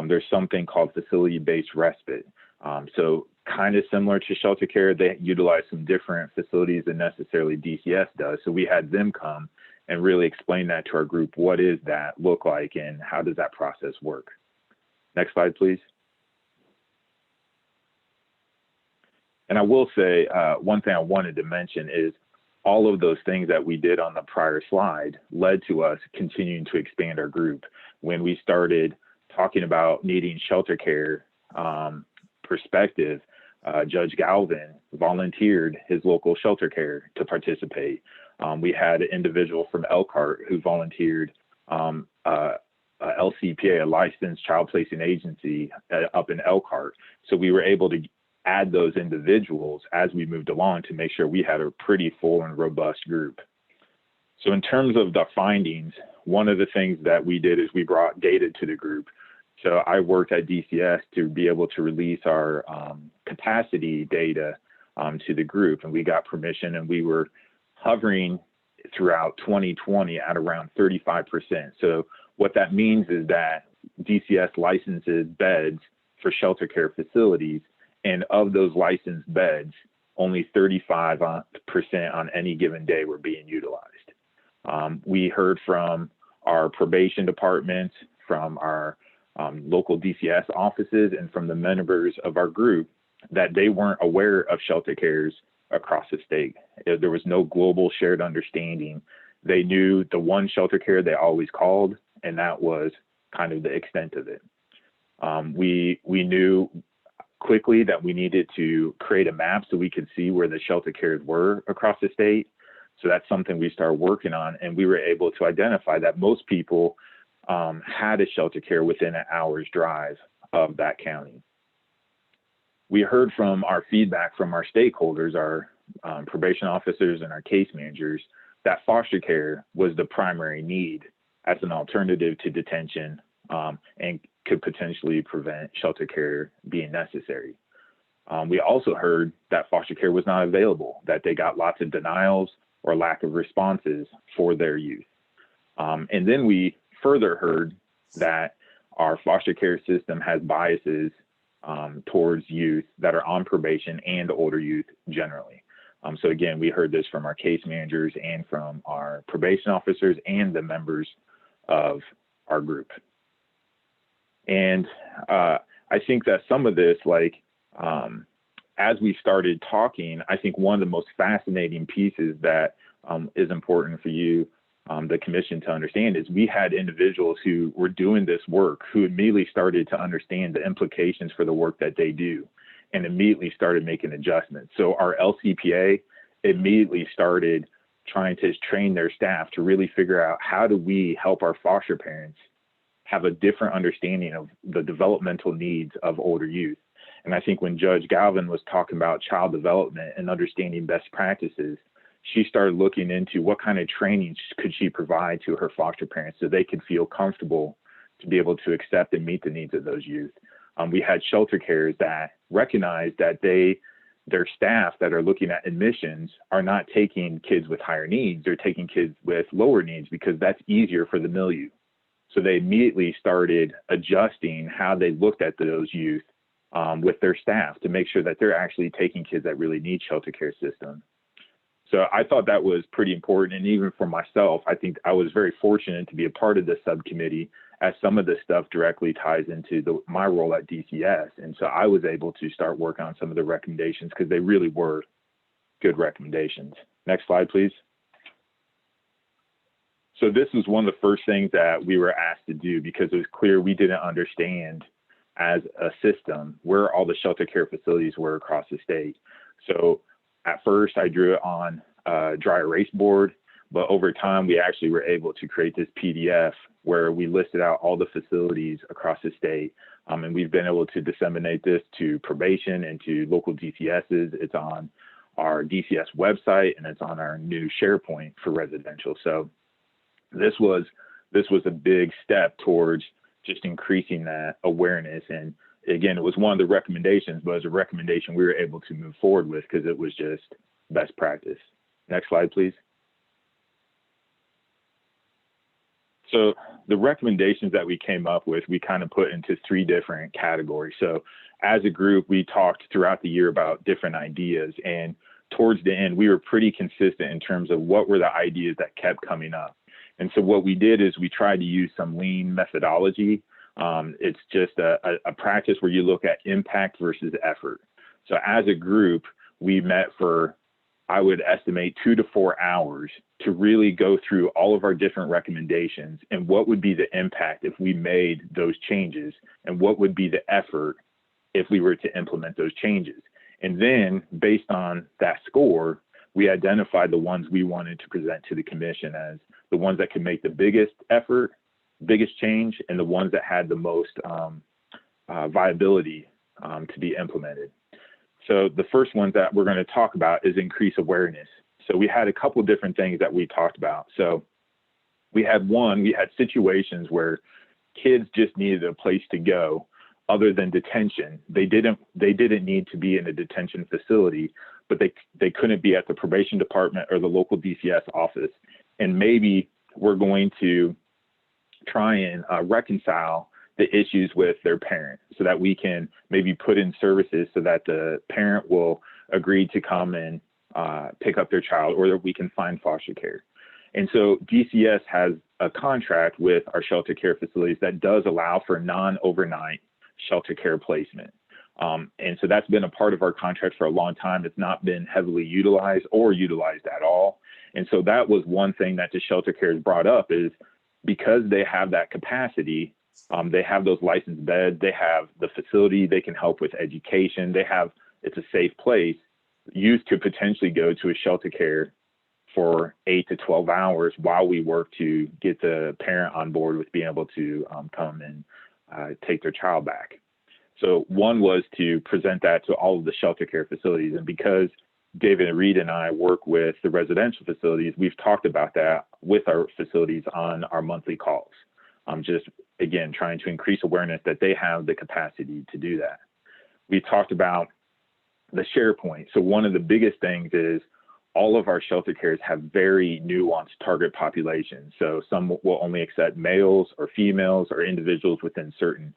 there's something called facility-based respite. So kind of similar to shelter care, they utilize some different facilities than necessarily DCS does. So we had them come and really explain that to our group. What does that look like and how does that process work? Next slide, please. And I will say one thing I wanted to mention is all of those things that we did on the prior slide led to us continuing to expand our group. When we started talking about needing shelter care perspective, Judge Galvin volunteered his local shelter care to participate. We had an individual from Elkhart who volunteered a LCPA, a licensed child placing agency up in Elkhart. So we were able to add those individuals as we moved along to make sure we had a pretty full and robust group. So in terms of the findings, one of the things that we did is we brought data to the group. So I worked at DCS to be able to release our capacity data to the group, and we got permission, and we were hovering throughout 2020 at around 35%. So what that means is that DCS licenses beds for shelter care facilities, and of those licensed beds, only 35% on any given day were being utilized. We heard from our probation departments, from our local DCS offices, and from the members of our group that they weren't aware of shelter cares across the state. There was no global shared understanding. They knew the one shelter care they always called, and that was kind of the extent of it. We knew quickly that we needed to create a map so we could see where the shelter cares were across the state. So that's something we started working on, and we were able to identify that most people had a shelter care within an hour's drive of that county. We heard from our feedback from our stakeholders, our probation officers and our case managers, that foster care was the primary need as an alternative to detention and could potentially prevent shelter care being necessary. We also heard that foster care was not available, that they got lots of denials or lack of responses for their youth. And then we further heard that our foster care system has biases towards youth that are on probation and older youth generally. So again, we heard this from our case managers and from our probation officers and the members of our group. And I think that some of this, as we started talking, I think one of the most fascinating pieces that is important for you, the commission, to understand is we had individuals who were doing this work who immediately started to understand the implications for the work that they do and immediately started making adjustments. So our LCPA immediately started trying to train their staff to really figure out how do we help our foster parents have a different understanding of the developmental needs of older youth. And I think when Judge Galvin was talking about child development and understanding best practices, she started looking into what kind of training could she provide to her foster parents so they could feel comfortable to be able to accept and meet the needs of those youth. We had shelter cares that recognized that their staff that are looking at admissions are not taking kids with higher needs, they're taking kids with lower needs because that's easier for the milieu. So they immediately started adjusting how they looked at those youth with their staff to make sure that they're actually taking kids that really need shelter care system. So I thought that was pretty important. And even for myself, I think I was very fortunate to be a part of this subcommittee, as some of this stuff directly ties into my role at DCS. And so I was able to start working on some of the recommendations because they really were good recommendations. Next slide, please. So this was one of the first things that we were asked to do because it was clear we didn't understand as a system where all the shelter care facilities were across the state. So at first I drew it on a dry erase board, but over time we actually were able to create this PDF where we listed out all the facilities across the state. And we've been able to disseminate this to probation and to local DCSs. It's on our DCS website and it's on our new SharePoint for residential. So this was a big step towards just increasing that awareness. And again, it was one of the recommendations, but it was a recommendation we were able to move forward with because it was just best practice. Next slide, please. So the recommendations that we came up with, we kind of put into 3 different categories. So as a group, we talked throughout the year about different ideas. And towards the end, we were pretty consistent in terms of what were the ideas that kept coming up. And so what we did is we tried to use some lean methodology. It's just a practice where you look at impact versus effort. So as a group, we met for, I would estimate, 2 to 4 hours to really go through all of our different recommendations and what would be the impact if we made those changes and what would be the effort if we were to implement those changes. And then based on that score, we identified the ones we wanted to present to the commission as the ones that could make the biggest effort, biggest change, and the ones that had the most viability to be implemented. So the first one that we're going to talk about is increase awareness. So we had a couple of different things that we talked about. So we had situations where kids just needed a place to go other than detention. They didn't need to be in a detention facility, but they couldn't be at the probation department or the local DCS office. And maybe we're going to try and reconcile the issues with their parent so that we can maybe put in services so that the parent will agree to come and pick up their child, or that we can find foster care. And so DCS has a contract with our shelter care facilities that does allow for non-overnight shelter care placement. And so that's been a part of our contract for a long time. It's not been heavily utilized or utilized at all. And so that was one thing that the shelter care has brought up is because they have that capacity, they have those licensed beds, they have the facility, they can help with education, it's a safe place. Youth could potentially go to a shelter care for 8 to 12 hours while we work to get the parent on board with being able to come and take their child back. So one was to present that to all of the shelter care facilities. And because David and Reed and I work with the residential facilities, we've talked about that with our facilities on our monthly calls. Just, again, trying to increase awareness that they have the capacity to do that. We talked about the SharePoint. So one of the biggest things is all of our shelter cares have very nuanced target populations. So some will only accept males or females or individuals within certain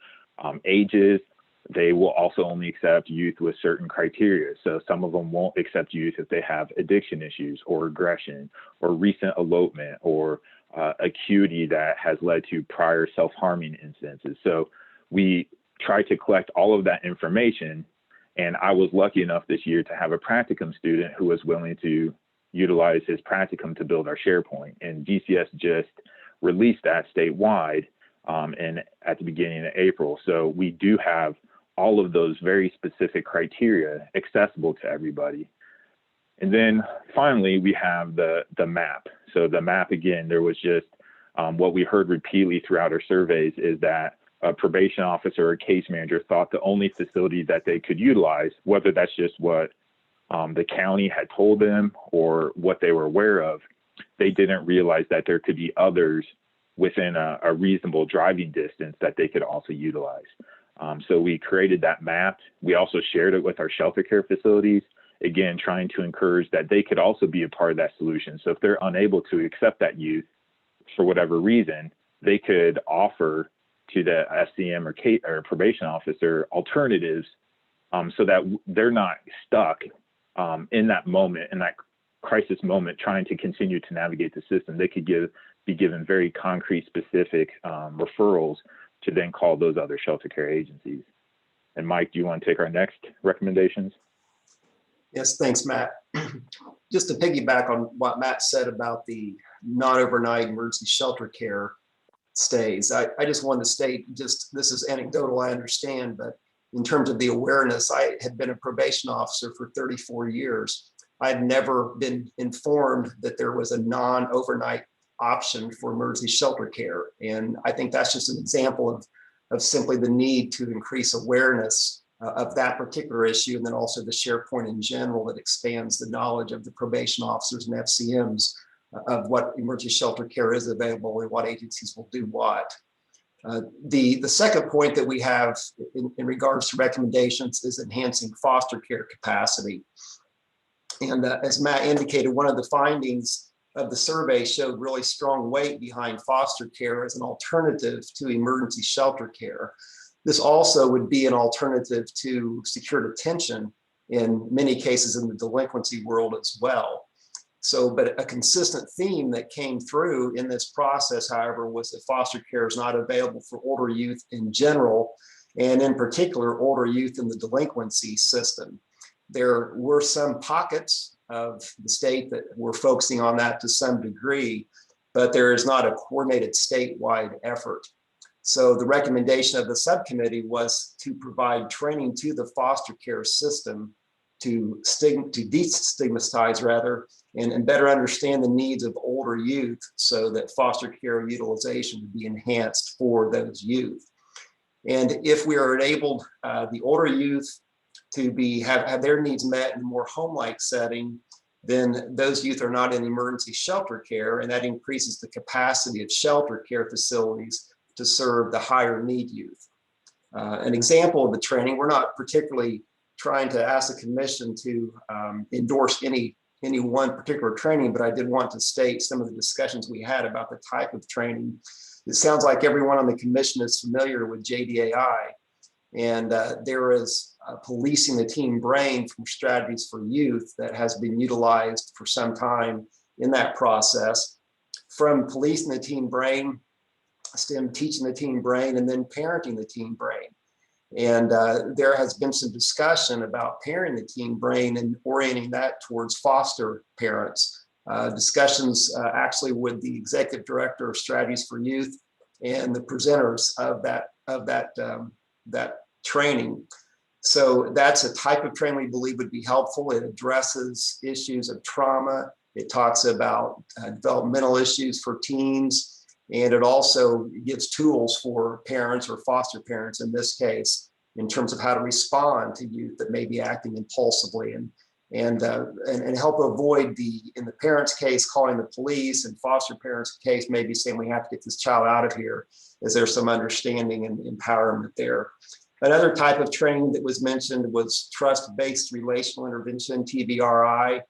ages. They will also only accept youth with certain criteria. So some of them won't accept youth if they have addiction issues or aggression or recent elopement or acuity that has led to prior self-harming incidences. So we try to collect all of that information. And I was lucky enough this year to have a practicum student who was willing to utilize his practicum to build our SharePoint. And DCS just released that statewide and at the beginning of April. So we do have all of those very specific criteria accessible to everybody. And then finally, we have the map. So the map, again, there was just what we heard repeatedly throughout our surveys is that a probation officer or case manager thought the only facility that they could utilize, whether that's just what the county had told them or what they were aware of, they didn't realize that there could be others within a reasonable driving distance that they could also utilize. So we created that map. We also shared it with our shelter care facilities, again, trying to encourage that they could also be a part of that solution. So if they're unable to accept that youth for whatever reason, they could offer to the SCM or probation officer alternatives so that they're not stuck in that moment, in that crisis moment, trying to continue to navigate the system. They could be given very concrete, specific referrals to then call those other shelter care agencies. And Mike, do you want to take our next recommendations? Yes, thanks, Matt. Just to piggyback on what Matt said about the non-overnight emergency shelter care stays, I just wanted to state, just this is anecdotal, I understand, but in terms of the awareness, I had been a probation officer for 34 years. I'd never been informed that there was a non-overnight option for emergency shelter care. And I think that's just an example of simply the need to increase awareness of that particular issue, and then also the SharePoint in general that expands the knowledge of the probation officers and FCMs of what emergency shelter care is available and what agencies will do what. The second point that we have in regards to recommendations is enhancing foster care capacity. And as Matt indicated, one of the findings of the survey showed really strong weight behind foster care as an alternative to emergency shelter care. This also would be an alternative to secure detention in many cases in the delinquency world as well. So, but a consistent theme that came through in this process, however, was that foster care is not available for older youth in general, and in particular, older youth in the delinquency system. There were some pockets of the state that were focusing on that to some degree, but there is not a coordinated statewide effort. So the recommendation of the subcommittee was to provide training to the foster care system to destigmatize rather, and better understand the needs of older youth so that foster care utilization would be enhanced for those youth. And if we are enabled the older youth to have their needs met in a more home-like setting, then those youth are not in emergency shelter care, and that increases the capacity of shelter care facilities to serve the higher need youth. An example of the training, we're not particularly trying to ask the commission to endorse any one particular training, but I did want to state some of the discussions we had about the type of training. It sounds like everyone on the commission is familiar with JDAI, and there is policing the teen brain from Strategies for Youth that has been utilized for some time in that process. From policing the teen brain, STEM teaching the teen brain, and then parenting the teen brain. And there has been some discussion about parenting the teen brain and orienting that towards foster parents. Discussions actually with the executive director of Strategies for Youth and the presenters of that training. So that's a type of training we believe would be helpful. It addresses issues of trauma. It talks about developmental issues for teens. And it also gives tools for parents or foster parents in this case, in terms of how to respond to youth that may be acting impulsively and help avoid in the parent's case, calling the police, and foster parents' case, maybe saying we have to get this child out of here. Is there some understanding and empowerment there? Another type of training that was mentioned was trust-based relational intervention, TBRI.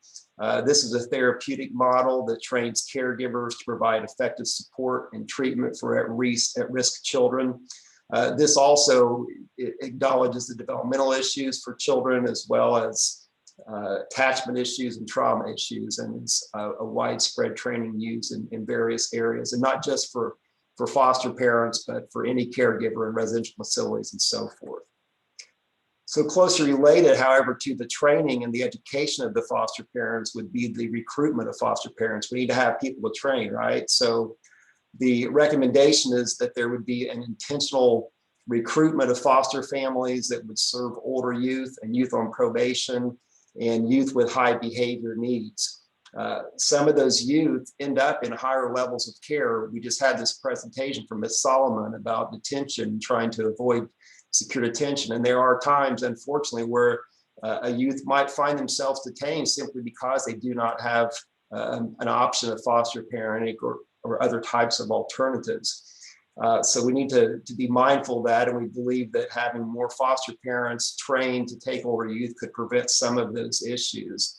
This is a therapeutic model that trains caregivers to provide effective support and treatment for at-risk children. This also acknowledges the developmental issues for children as well as attachment issues and trauma issues, and it's a widespread training used in various areas, and not just for foster parents, but for any caregiver in residential facilities and so forth. So closely related, however, to the training and the education of the foster parents would be the recruitment of foster parents. We need to have people to train, right? So the recommendation is that there would be an intentional recruitment of foster families that would serve older youth and youth on probation and youth with high behavior needs. Some of those youth end up in higher levels of care. We just had this presentation from Ms. Solomon about detention, trying to avoid secure detention. And there are times, unfortunately, where a youth might find themselves detained simply because they do not have an option of foster parenting or other types of alternatives. So we need to be mindful of that, and we believe that having more foster parents trained to take older youth could prevent some of those issues.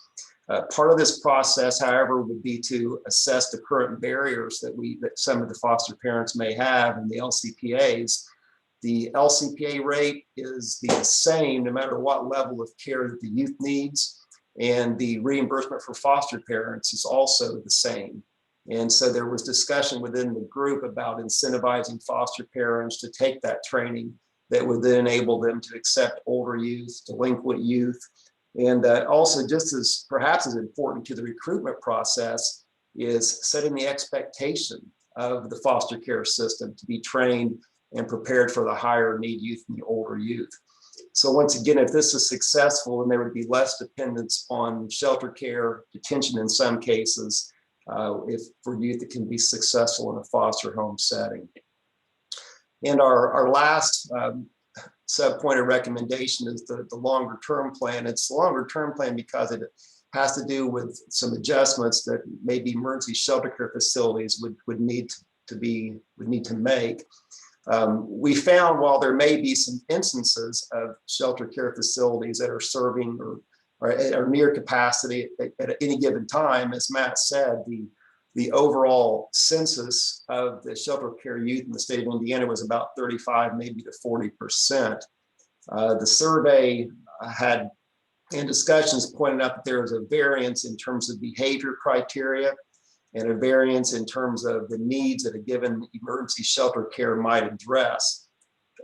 Part of this process, however, would be to assess the current barriers that some of the foster parents may have in the LCPAs. The LCPA rate is the same no matter what level of care that the youth needs, and the reimbursement for foster parents is also the same. And so there was discussion within the group about incentivizing foster parents to take that training that would then enable them to accept older youth, delinquent youth. And also, just as perhaps as important to the recruitment process, is setting the expectation of the foster care system to be trained and prepared for the higher need youth and the older youth. So once again, if this is successful, then there would be less dependence on shelter care, detention in some cases, if for youth that can be successful in a foster home setting. And our last sub-point of recommendation is the longer term plan. It's the longer term plan because it has to do with some adjustments that maybe emergency shelter care facilities would need to make. We found while there may be some instances of shelter care facilities that are serving or are near capacity at any given time, as Matt said, the overall census of the shelter care youth in the state of Indiana was about 35, maybe to 40%. The survey had in discussions pointed out that there is a variance in terms of behavior criteria and a variance in terms of the needs that a given emergency shelter care might address.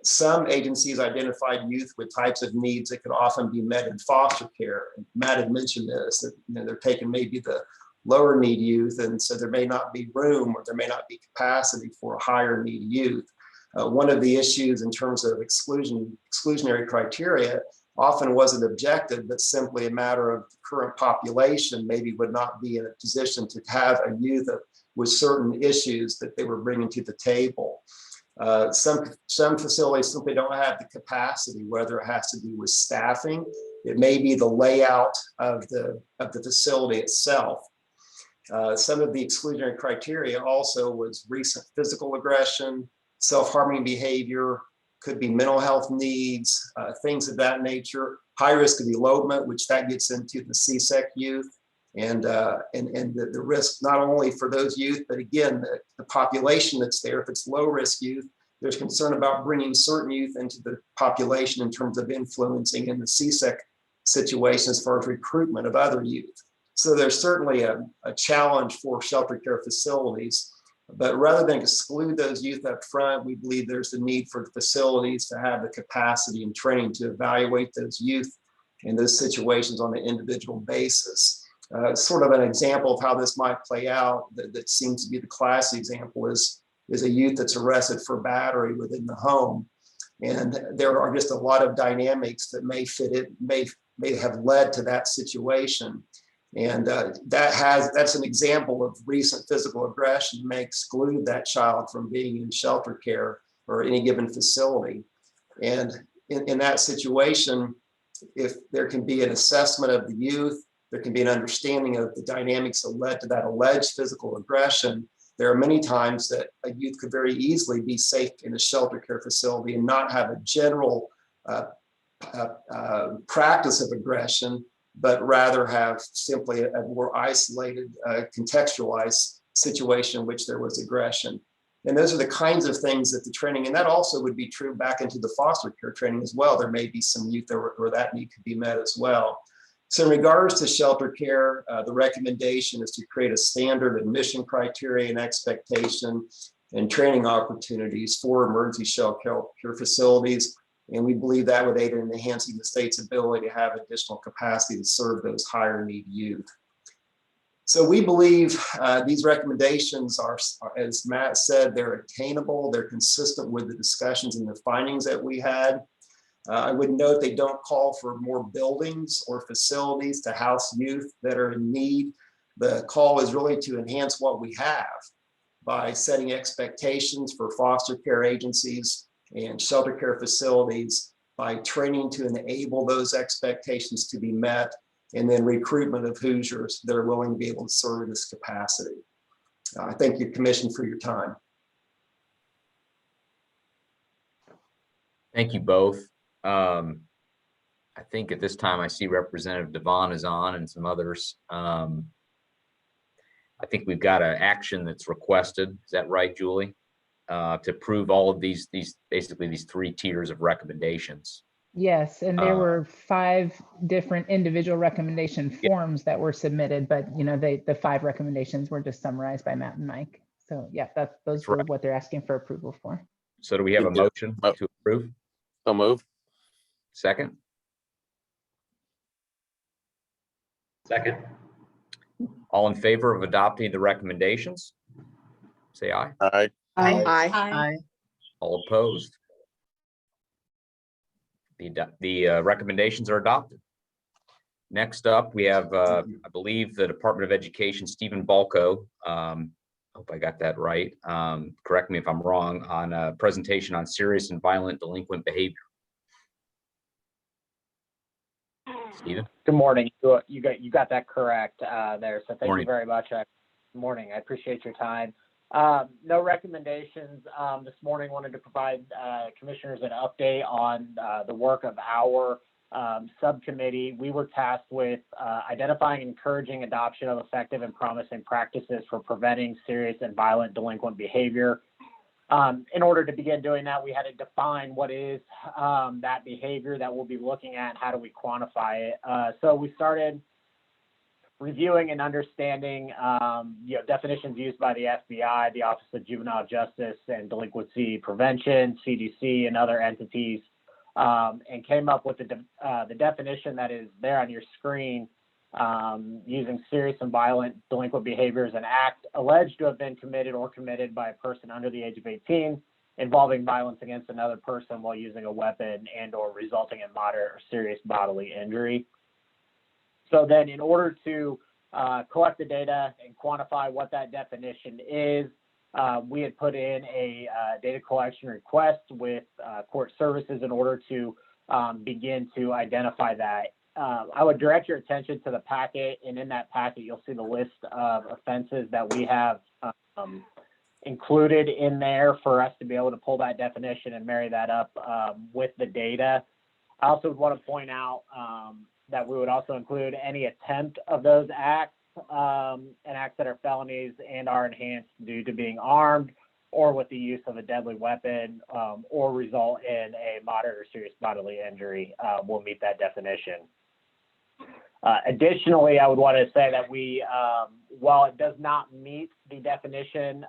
Some agencies identified youth with types of needs that could often be met in foster care. Matt had mentioned this, that they're taking maybe the lower need youth, and so there may not be room or there may not be capacity for a higher need youth. One of the issues in terms of exclusionary criteria often wasn't objective, but simply a matter of the current population maybe would not be in a position to have a youth with certain issues that they were bringing to the table. Some facilities simply don't have the capacity, whether it has to do with staffing, it may be the layout of the facility itself. Some of the exclusionary criteria also was recent physical aggression, self-harming behavior, could be mental health needs, things of that nature, high risk of elopement, which that gets into the CSEC youth, and the risk not only for those youth, but again, the population that's there. If it's low risk youth, there's concern about bringing certain youth into the population in terms of influencing in the CSEC situation as far as recruitment of other youth. So there's certainly a challenge for shelter care facilities. But rather than exclude those youth up front, we believe there's the need for facilities to have the capacity and training to evaluate those youth in those situations on an individual basis. Sort of an example of how this might play out that seems to be the classic example is a youth that's arrested for battery within the home. And there are just a lot of dynamics that may have led to that situation. And that's an example of recent physical aggression may exclude that child from being in shelter care or any given facility. And in that situation, if there can be an assessment of the youth, there can be an understanding of the dynamics that led to that alleged physical aggression. There are many times that a youth could very easily be safe in a shelter care facility and not have a general practice of aggression, but rather have simply a more isolated, contextualized situation in which there was aggression. And those are the kinds of things that the training, and that also would be true back into the foster care training as well. There may be some youth where that need could be met as well. So in regards to shelter care, the recommendation is to create a standard admission criteria and expectation and training opportunities for emergency shelter care facilities And we believe that would aid in enhancing the state's ability to have additional capacity to serve those higher need youth. So we believe these recommendations are, as Matt said, they're attainable, they're consistent with the discussions and the findings that we had. I would note they don't call for more buildings or facilities to house youth that are in need. The call is really to enhance what we have by setting expectations for foster care agencies and shelter care facilities, by training to enable those expectations to be met, and then recruitment of Hoosiers that are willing to be able to serve in this capacity. I thank you, Commission, for your time. Thank you both. I think at this time I see Representative Devon is on and some others. I think we've got an action that's requested. Is that right, Julie? To approve all of these basically these 3 tiers of recommendations. Yes, and there were 5 different individual recommendation forms that were submitted, but you know, the 5 recommendations were just summarized by Matt and Mike. So yeah, those were what they're asking for approval for. So do we have a motion to approve? So moved. Second? Second. All in favor of adopting the recommendations? Say aye. Aye. Aye. All opposed? The recommendations are adopted. Next up, we have, I believe, the Department of Education, Stephen Balco. Hope I got that right. Correct me if I'm wrong, on a presentation on serious and violent delinquent behavior. Stephen? Good morning. You got that correct there. So thank you very much. Good morning. I appreciate your time. No recommendations this morning. Wanted to provide commissioners an update on the work of our subcommittee. We were tasked with identifying and encouraging adoption of effective and promising practices for preventing serious and violent delinquent behavior. In order to begin doing that, we had to define what is that behavior that we'll be looking at, how do we quantify it. So we started reviewing and understanding definitions used by the FBI, the Office of Juvenile Justice and Delinquency Prevention, CDC, and other entities, and came up with the definition that is there on your screen, using serious and violent delinquent behavior as an act alleged to have been committed or committed by a person under the age of 18 involving violence against another person while using a weapon and or resulting in moderate or serious bodily injury. So then in order to collect the data and quantify what that definition is, we had put in a data collection request with court services in order to begin to identify that. I would direct your attention to the packet, and in that packet, you'll see the list of offenses that we have included in there for us to be able to pull that definition and marry that up with the data. I also would want to point out that we would also include any attempt of those acts and acts that are felonies and are enhanced due to being armed or with the use of a deadly weapon or result in a moderate or serious bodily injury will meet that definition. Additionally, I would want to say that we, while it does not meet the definition,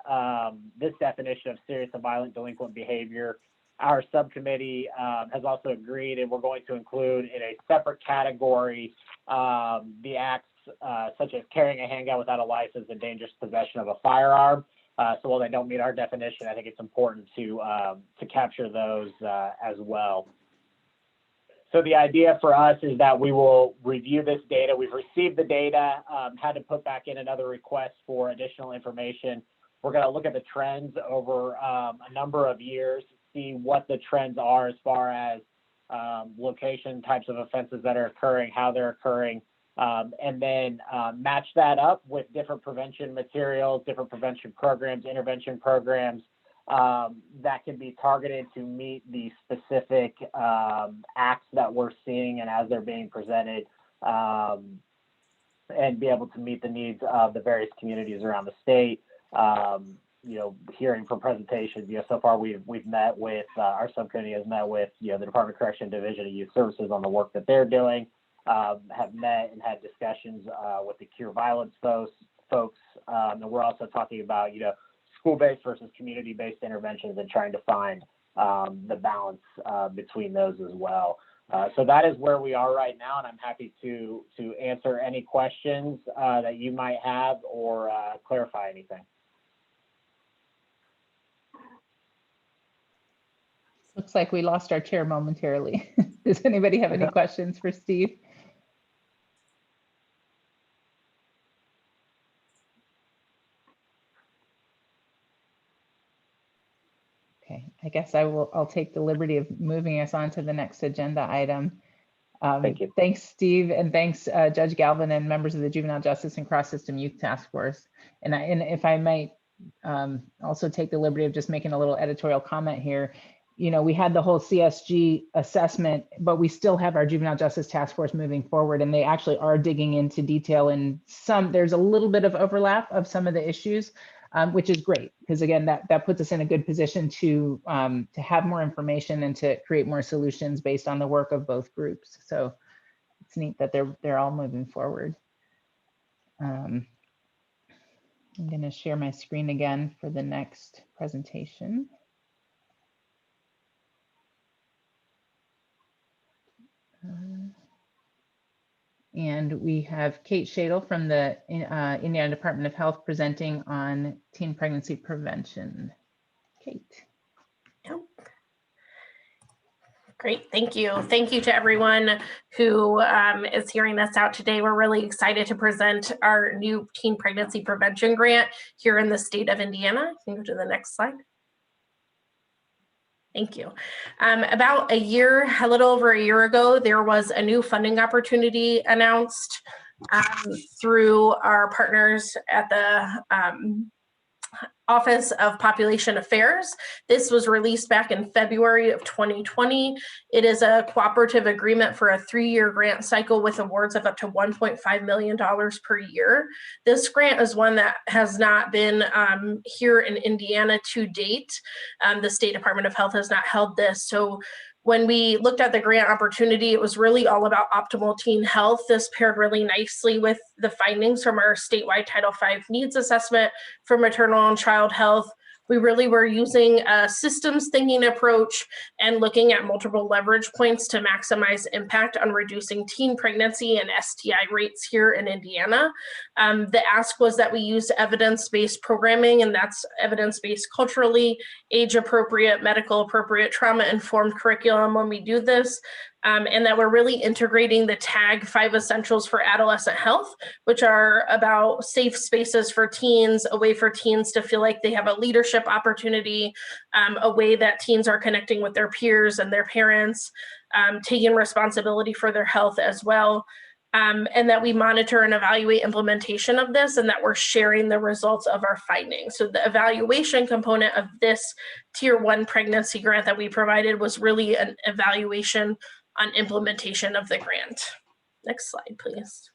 this definition of serious and violent delinquent behavior, our subcommittee has also agreed, and we're going to include in a separate category the acts such as carrying a handgun without a license and dangerous possession of a firearm. So while they don't meet our definition, I think it's important to capture those as well. So the idea for us is that we will review this data. We've received the data, had to put back in another request for additional information. We're going to look at the trends over a number of years, see what the trends are as far as location, types of offenses that are occurring, how they're occurring, and then match that up with different prevention materials, different prevention programs, intervention programs that can be targeted to meet the specific acts that we're seeing and as they're being presented, and be able to meet the needs of the various communities around the state. Hearing from presentations, so far we've met with, our subcommittee has met with, the Department of Correction Division of Youth Services on the work that they're doing, have met and had discussions with the Cure Violence folks, and we're also talking about, school-based versus community-based interventions and trying to find the balance between those as well. So that is where we are right now, and I'm happy to answer any questions that you might have or clarify anything. Looks like we lost our chair momentarily. Does anybody have any questions for Steve? Okay, I guess I'll take the liberty of moving us on to the next agenda item. Thank you. Thanks, Steve, and thanks, Judge Galvin and members of the Juvenile Justice and Cross System Youth Task Force. And if I might also take the liberty of just making a little editorial comment here. You know, we had the whole CSG assessment, but we still have our Juvenile Justice Task Force moving forward, and they actually are digging into detail, and there's a little bit of overlap of some of the issues, which is great, because again, that puts us in a good position to have more information and to create more solutions based on the work of both groups. So it's neat that they're all moving forward. I'm going to share my screen again for the next presentation. And we have Kate Shadle from the Indiana Department of Health presenting on teen pregnancy prevention. Kate. Yep. Great, thank you. Thank you to everyone who is hearing this out today. We're really excited to present our new teen pregnancy prevention grant here in the state of Indiana. You can go to the next slide. Thank you. About a little over a year ago, there was a new funding opportunity announced through our partners at the Office of Population Affairs. This was released back in February of 2020. It is a cooperative agreement for a 3-year grant cycle with awards of up to $1.5 million per year. This grant is one that has not been here in Indiana to date. The State Department of Health has not held this. So when we looked at the grant opportunity, it was really all about optimal teen health. This paired really nicely with the findings from our statewide Title V needs assessment for maternal and child health. We really were using a systems thinking approach and looking at multiple leverage points to maximize impact on reducing teen pregnancy and STI rates here in Indiana. The ask was that we use evidence-based programming, and that's evidence-based culturally, age-appropriate, medical-appropriate, trauma-informed curriculum when we do this. And that we're really integrating the TAG 5 Essentials for Adolescent Health, which are about safe spaces for teens, a way for teens to feel like they have a leadership opportunity, a way that teens are connecting with their peers and their parents, taking responsibility for their health as well, and that we monitor and evaluate implementation of this, and that we're sharing the results of our findings. So the evaluation component of this Tier 1 pregnancy grant that we provided was really an evaluation on implementation of the grant. Next slide, please.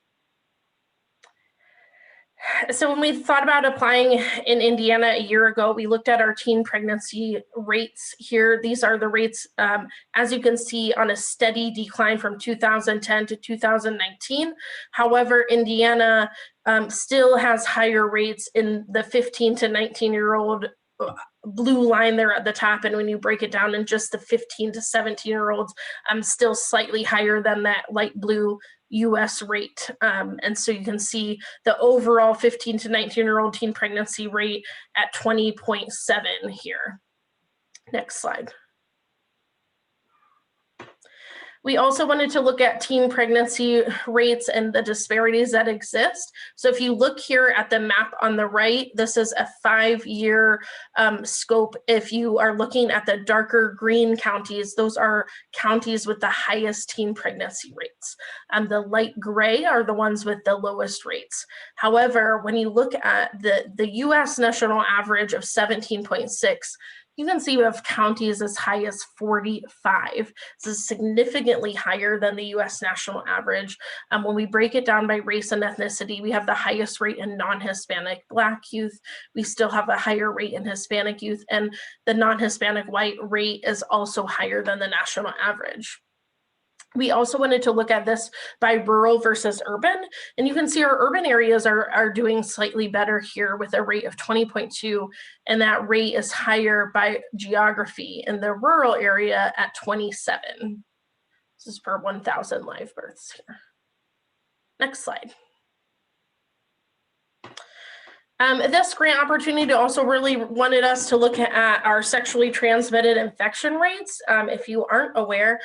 So when we thought about applying in Indiana a year ago, we looked at our teen pregnancy rates here. These are the rates, as you can see, on a steady decline from 2010 to 2019. However, Indiana still has higher rates in the 15 to 19-year-old blue line there at the top, and when you break it down in just the 15 to 17-year-olds, still slightly higher than that light blue US rate. And so you can see the overall 15 to 19-year-old teen pregnancy rate at 20.7 here. Next slide. We also wanted to look at teen pregnancy rates and the disparities that exist. So if you look here at the map on the right, this is a 5-year scope. If you are looking at the darker green counties, those are counties with the highest teen pregnancy rates. The light gray are the ones with the lowest rates. However, when you look at the US national average of 17.6, you can see we have counties as high as 45. This is significantly higher than the US national average. When we break it down by race and ethnicity, we have the highest rate in non-Hispanic Black youth. We still have a higher rate in Hispanic youth, and the non-Hispanic white rate is also higher than the national average. We also wanted to look at this by rural versus urban. And you can see our urban areas are doing slightly better here with a rate of 20.2. And that rate is higher by geography in the rural area at 27. This is per 1,000 live births here. Next slide. This grant opportunity also really wanted us to look at our sexually transmitted infection rates. If you aren't aware,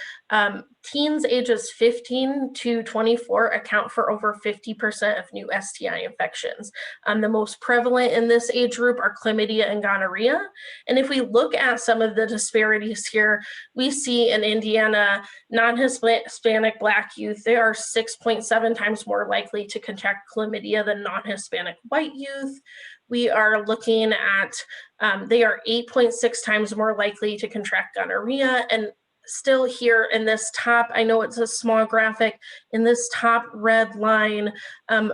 teens ages 15 to 24 account for over 50% of new STI infections. The most prevalent in this age group are chlamydia and gonorrhea. And if we look at some of the disparities here, we see in Indiana, non-Hispanic Black youth, they are 6.7 times more likely to contract chlamydia than non-Hispanic white youth. We are looking at, they are 8.6 times more likely to contract gonorrhea. And still here in this top, I know it's a small graphic, in this top red line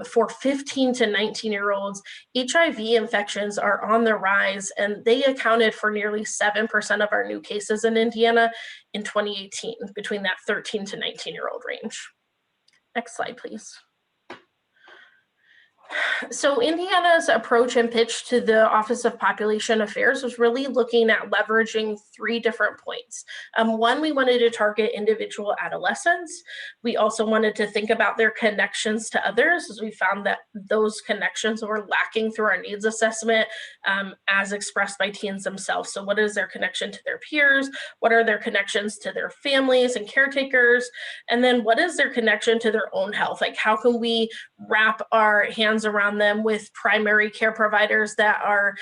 for 15 to 19-year-olds, HIV infections are on the rise, and they accounted for nearly 7% of our new cases in Indiana in 2018, between that 13 to 19-year-old range. Next slide, please. So Indiana's approach and pitch to the Office of Population Affairs was really looking at leveraging 3 different points. One, we wanted to target individual adolescents. We also wanted to think about their connections to others, as we found that those connections were lacking through our needs assessment as expressed by teens themselves. So what is their connection to their peers? What are their connections to their families and caretakers? And then what is their connection to their own health? Like, how can we wrap our hands around them with primary care providers that are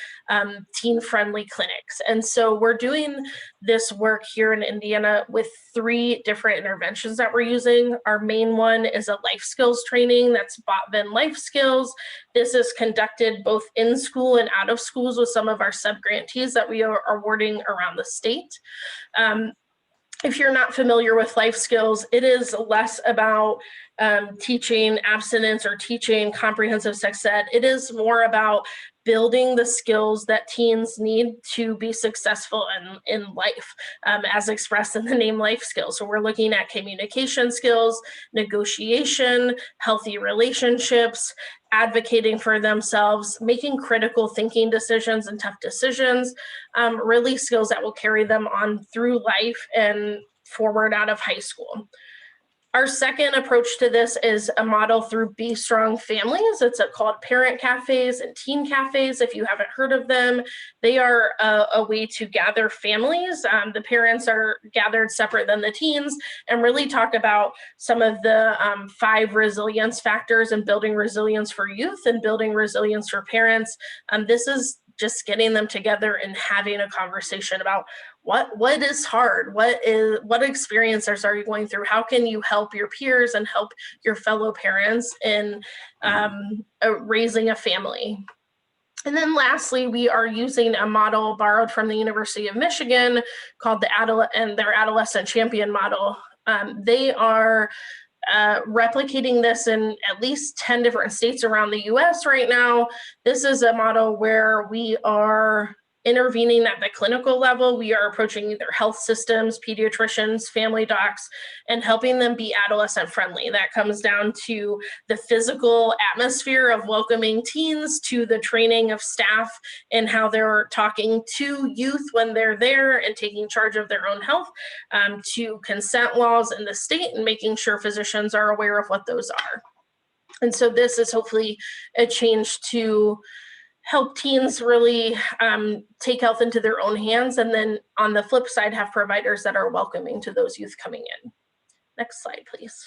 teen-friendly clinics? And so we're doing this work here in Indiana with 3 different interventions that we're using. Our main one is a life skills training, that's Botvan Life Skills. This is conducted both in school and out of schools with some of our sub-grantees that we are awarding around the state. If you're not familiar with life skills, it is less about teaching abstinence or teaching comprehensive sex ed. It is more about building the skills that teens need to be successful in life, as expressed in the name life skills. So we're looking at communication skills, negotiation, healthy relationships, advocating for themselves, making critical thinking decisions and tough decisions, really skills that will carry them on through life and forward out of high school. Our second approach to this is a model through Be Strong Families. It's called Parent Cafes and Teen Cafes. If you haven't heard of them, they are a way to gather families. The parents are gathered separate than the teens and really talk about some of the 5 resilience factors and building resilience for youth and building resilience for parents. This is just getting them together and having a conversation about what is hard, what experiences are you going through, how can you help your peers and help your fellow parents in raising a family. And then lastly, we are using a model borrowed from the University of Michigan called their Adolescent Champion model. They are replicating this in at least 10 different states around the US right now. This is a model where we are intervening at the clinical level. We are approaching either health systems, pediatricians, family docs, and helping them be adolescent friendly. That comes down to the physical atmosphere of welcoming teens, to the training of staff and how they're talking to youth when they're there and taking charge of their own health, to consent laws in the state and making sure physicians are aware of what those are. And so this is hopefully a change to help teens really take health into their own hands, and then on the flip side, have providers that are welcoming to those youth coming in. Next slide, please.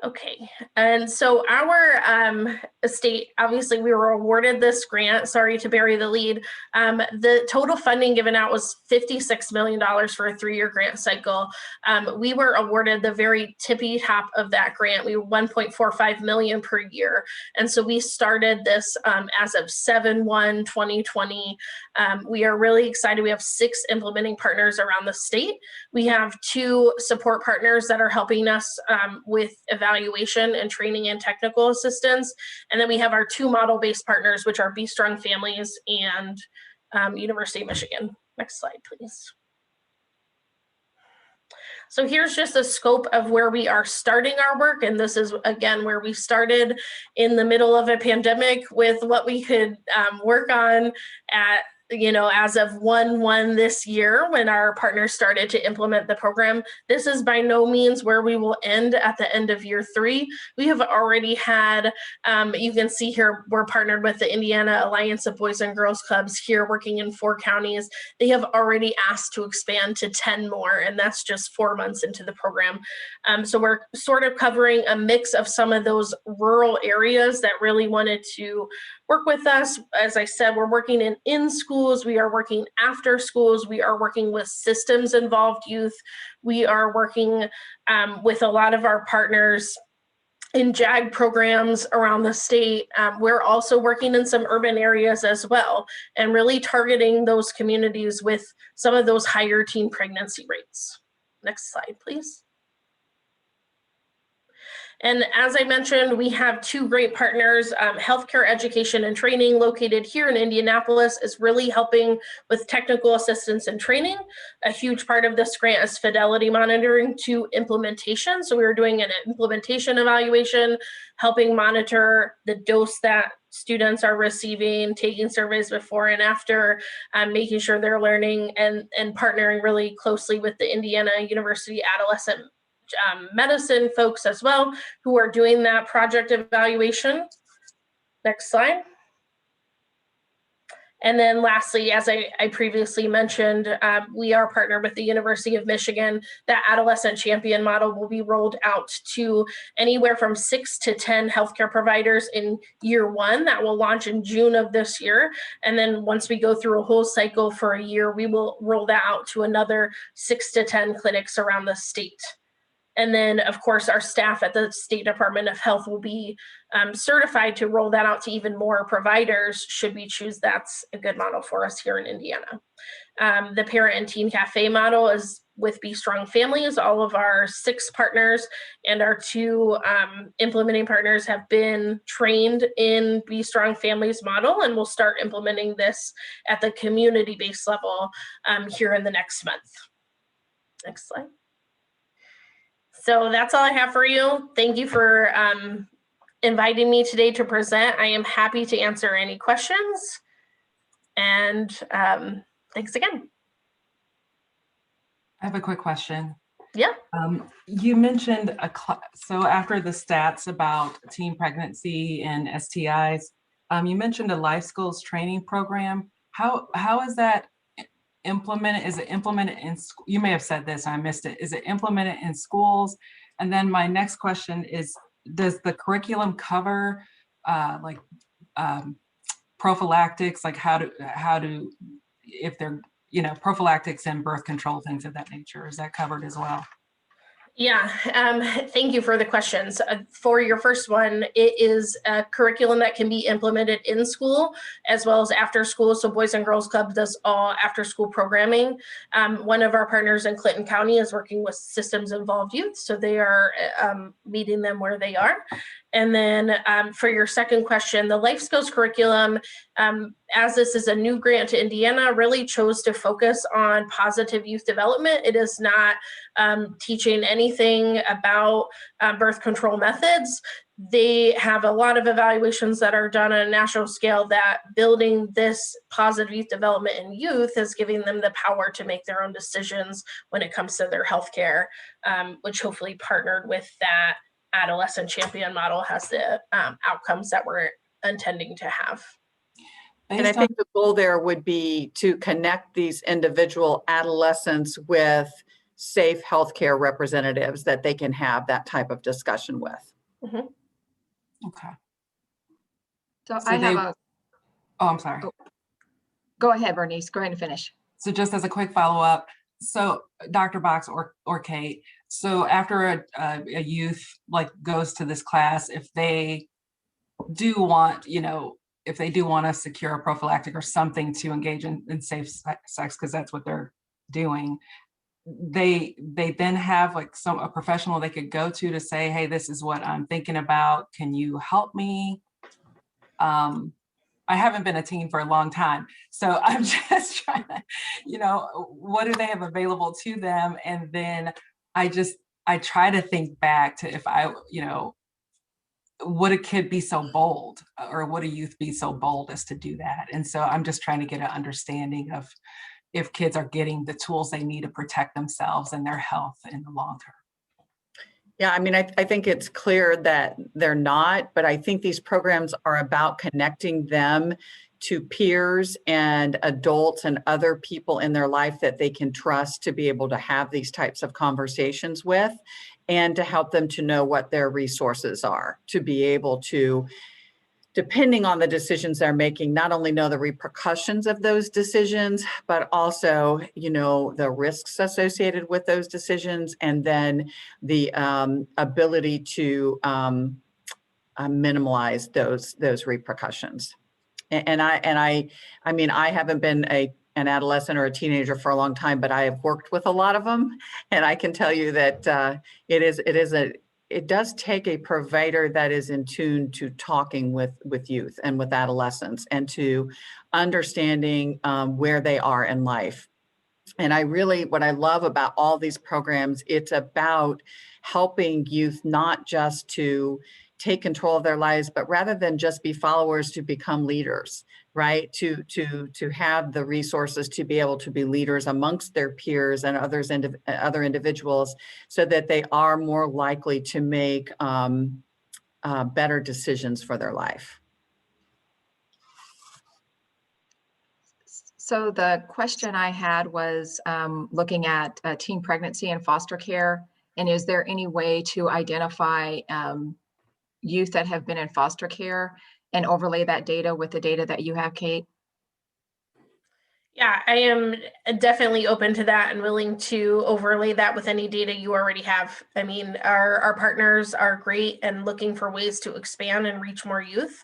Okay, and so our estate, obviously we were awarded this grant, sorry to bury the lead. The total funding given out was $56 million for a 3-year grant cycle. We were awarded the very tippy top of that grant. We were $1.45 million per year. And so we started this as of 7/1/2020. We are really excited. We have 6 implementing partners around the state. We have 2 support partners that are helping us with evaluation and training and technical assistance. And then we have our 2 model-based partners, which are Be Strong Families and University of Michigan. Next slide, please. So here's just a scope of where we are starting our work. And this is, again, where we started in the middle of a pandemic with what we could work on at, as of 1/1 this year, when our partners started to implement the program. This is by no means where we will end at the end of year 3. We have already had, you can see here, we're partnered with the Indiana Alliance of Boys and Girls Clubs here, working in 4 counties. They have already asked to expand to 10 more, and that's just 4 months into the program. So we're sort of covering a mix of some of those rural areas that really wanted to work with us. As I said, we're working in schools, we are working after schools, we are working with systems involved youth, we are working with a lot of our partners in JAG programs around the state. We're also working in some urban areas as well, and really targeting those communities with some of those higher teen pregnancy rates. Next slide, please. And as I mentioned, we have 2 great partners. Healthcare Education and Training, located here in Indianapolis, is really helping with technical assistance and training. A huge part of this grant is fidelity monitoring to implementation. So we are doing an implementation evaluation, helping monitor the dose that students are receiving, taking surveys before and after, making sure they're learning, and partnering really closely with the Indiana University Adolescent Medicine folks as well, who are doing that project evaluation. Next slide. And then lastly, as I previously mentioned, we are partnered with the University of Michigan. That Adolescent Champion model will be rolled out to anywhere from 6 to 10 healthcare providers in year 1. That will launch in June of this year. And then once we go through a whole cycle for a year, we will roll that out to another 6 to 10 clinics around the state. And then, of course, our staff at the State Department of Health will be certified to roll that out to even more providers, should we choose that's a good model for us here in Indiana. The Parent and Teen Cafe model is with Be Strong Families. All of our 6 partners and our 2 implementing partners have been trained in Be Strong Families model, and we'll start implementing this at the community-based level here in the next month. Next slide. So that's all I have for you. Thank you for inviting me today to present. I am happy to answer any questions. And thanks again. I have a quick question. Yeah. You mentioned so after the stats about teen pregnancy and STIs, you mentioned a life skills training program. How is that implemented? Is it implemented in school? You may have said this, I missed it. Is it implemented in schools? And then my next question is, does the curriculum cover prophylactics, like how to if they're, prophylactics and birth control, things of that nature? Is that covered as well? Yeah, thank you for the questions. For your first one, it is a curriculum that can be implemented in school as well as after school. So Boys and Girls Club does all after school programming. One of our partners in Clinton County is working with systems involved youth. So they are meeting them where they are. And then for your second question, the life skills curriculum, as this is a new grant to Indiana, really chose to focus on positive youth development. It is not teaching anything about birth control methods. They have a lot of evaluations that are done on a national scale that building this positive youth development in youth is giving them the power to make their own decisions when it comes to their healthcare, which hopefully partnered with that Adolescent Champion model has the outcomes that we're intending to have. And I think the goal there would be to connect these individual adolescents with safe healthcare representatives that they can have that type of discussion with. Mm-hmm. Okay. So I have Oh, I'm sorry. Go ahead, Bernice. Go ahead and finish. So just as a quick follow-up, so Dr. Box or Kate, so after a youth goes to this class, if they do want, if they do want to secure a prophylactic or something to engage in safe sex, because that's what they're doing, they then have a professional they could go to say, hey, this is what I'm thinking about. Can you help me? I haven't been a teen for a long time, so I'm just trying to, what do they have available to them? And then I try to think back to if I, would a kid be so bold or would a youth be so bold as to do that? And so I'm just trying to get an understanding of if kids are getting the tools they need to protect themselves and their health in the long term. Yeah, I mean, I think it's clear that they're not, but I think these programs are about connecting them to peers and adults and other people in their life that they can trust to be able to have these types of conversations with, and to help them to know what their resources are, to be able to, depending on the decisions they're making, not only know the repercussions of those decisions, but also, the risks associated with those decisions, and then the ability to minimize those repercussions. And I mean, I haven't been an adolescent or a teenager for a long time, but I have worked with a lot of them, and I can tell you that it does take a provider that is in tune to talking with youth and with adolescents, and to understanding where they are in life. And what I love about all these programs, it's about helping youth not just to take control of their lives, but rather than just be followers, to become leaders, right? To have the resources to be able to be leaders amongst their peers and other individuals, so that they are more likely to make better decisions for their life. So the question I had was looking at teen pregnancy and foster care. And is there any way to identify youth that have been in foster care and overlay that data with the data that you have, Kate? Yeah, I am definitely open to that and willing to overlay that with any data you already have. I mean, our partners are great and looking for ways to expand and reach more youth.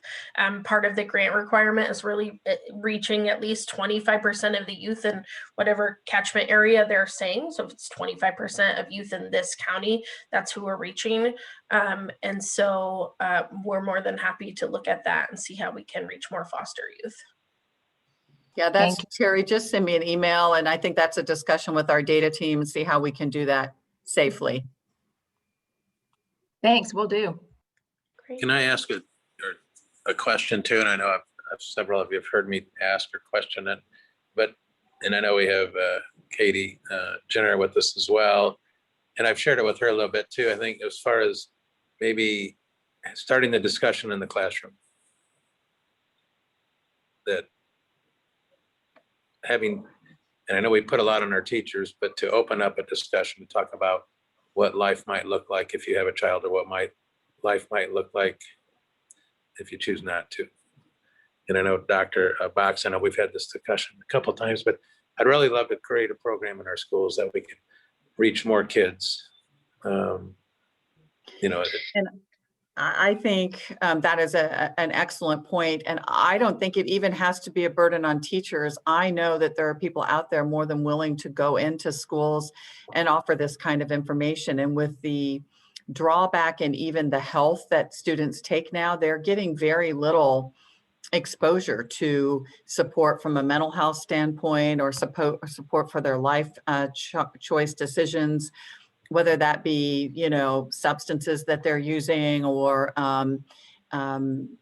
Part of the grant requirement is really reaching at least 25% of the youth in whatever catchment area they're saying. So if it's 25% of youth in this county, that's who we're reaching. And so we're more than happy to look at that and see how we can reach more foster youth. Yeah, that's Terry. Just send me an email, and I think that's a discussion with our data team and see how we can do that safely. Thanks, we'll do. Can I ask a question too? And I know several of you have heard me ask or question it, and I know we have Katie Jenner with us as well, and I've shared it with her a little bit too. I think as far as maybe starting the discussion in the classroom, that having, and I know we put a lot on our teachers, but to open up a discussion to talk about what life might look like if you have a child, or what life might look like if you choose not to. And I know Dr. Box, I know we've had this discussion a couple of times, but I'd really love to create a program in our schools that we can reach more kids. And I think that is an excellent point. And I don't think it even has to be a burden on teachers. I know that there are people out there more than willing to go into schools and offer this kind of information. And with the drawback and even the health that students take now, they're getting very little exposure to support from a mental health standpoint, or support for their life choice decisions, whether that be, substances that they're using, or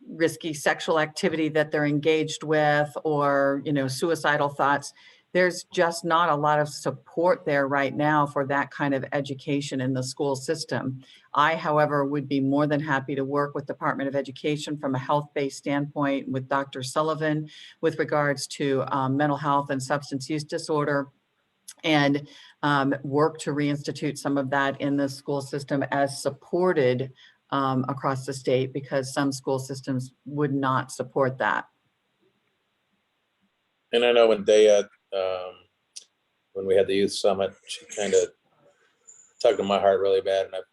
risky sexual activity that they're engaged with, or, suicidal thoughts. There's just not a lot of support there right now for that kind of education in the school system. I, however, would be more than happy to work with Department of Education from a health-based standpoint, with Dr. Sullivan with regards to mental health and substance use disorder, and work to reinstitute some of that in the school system as supported across the state, because some school systems would not support that. And I know when Daya, when we had the youth summit, she kind of tugged at my heart really bad, and I've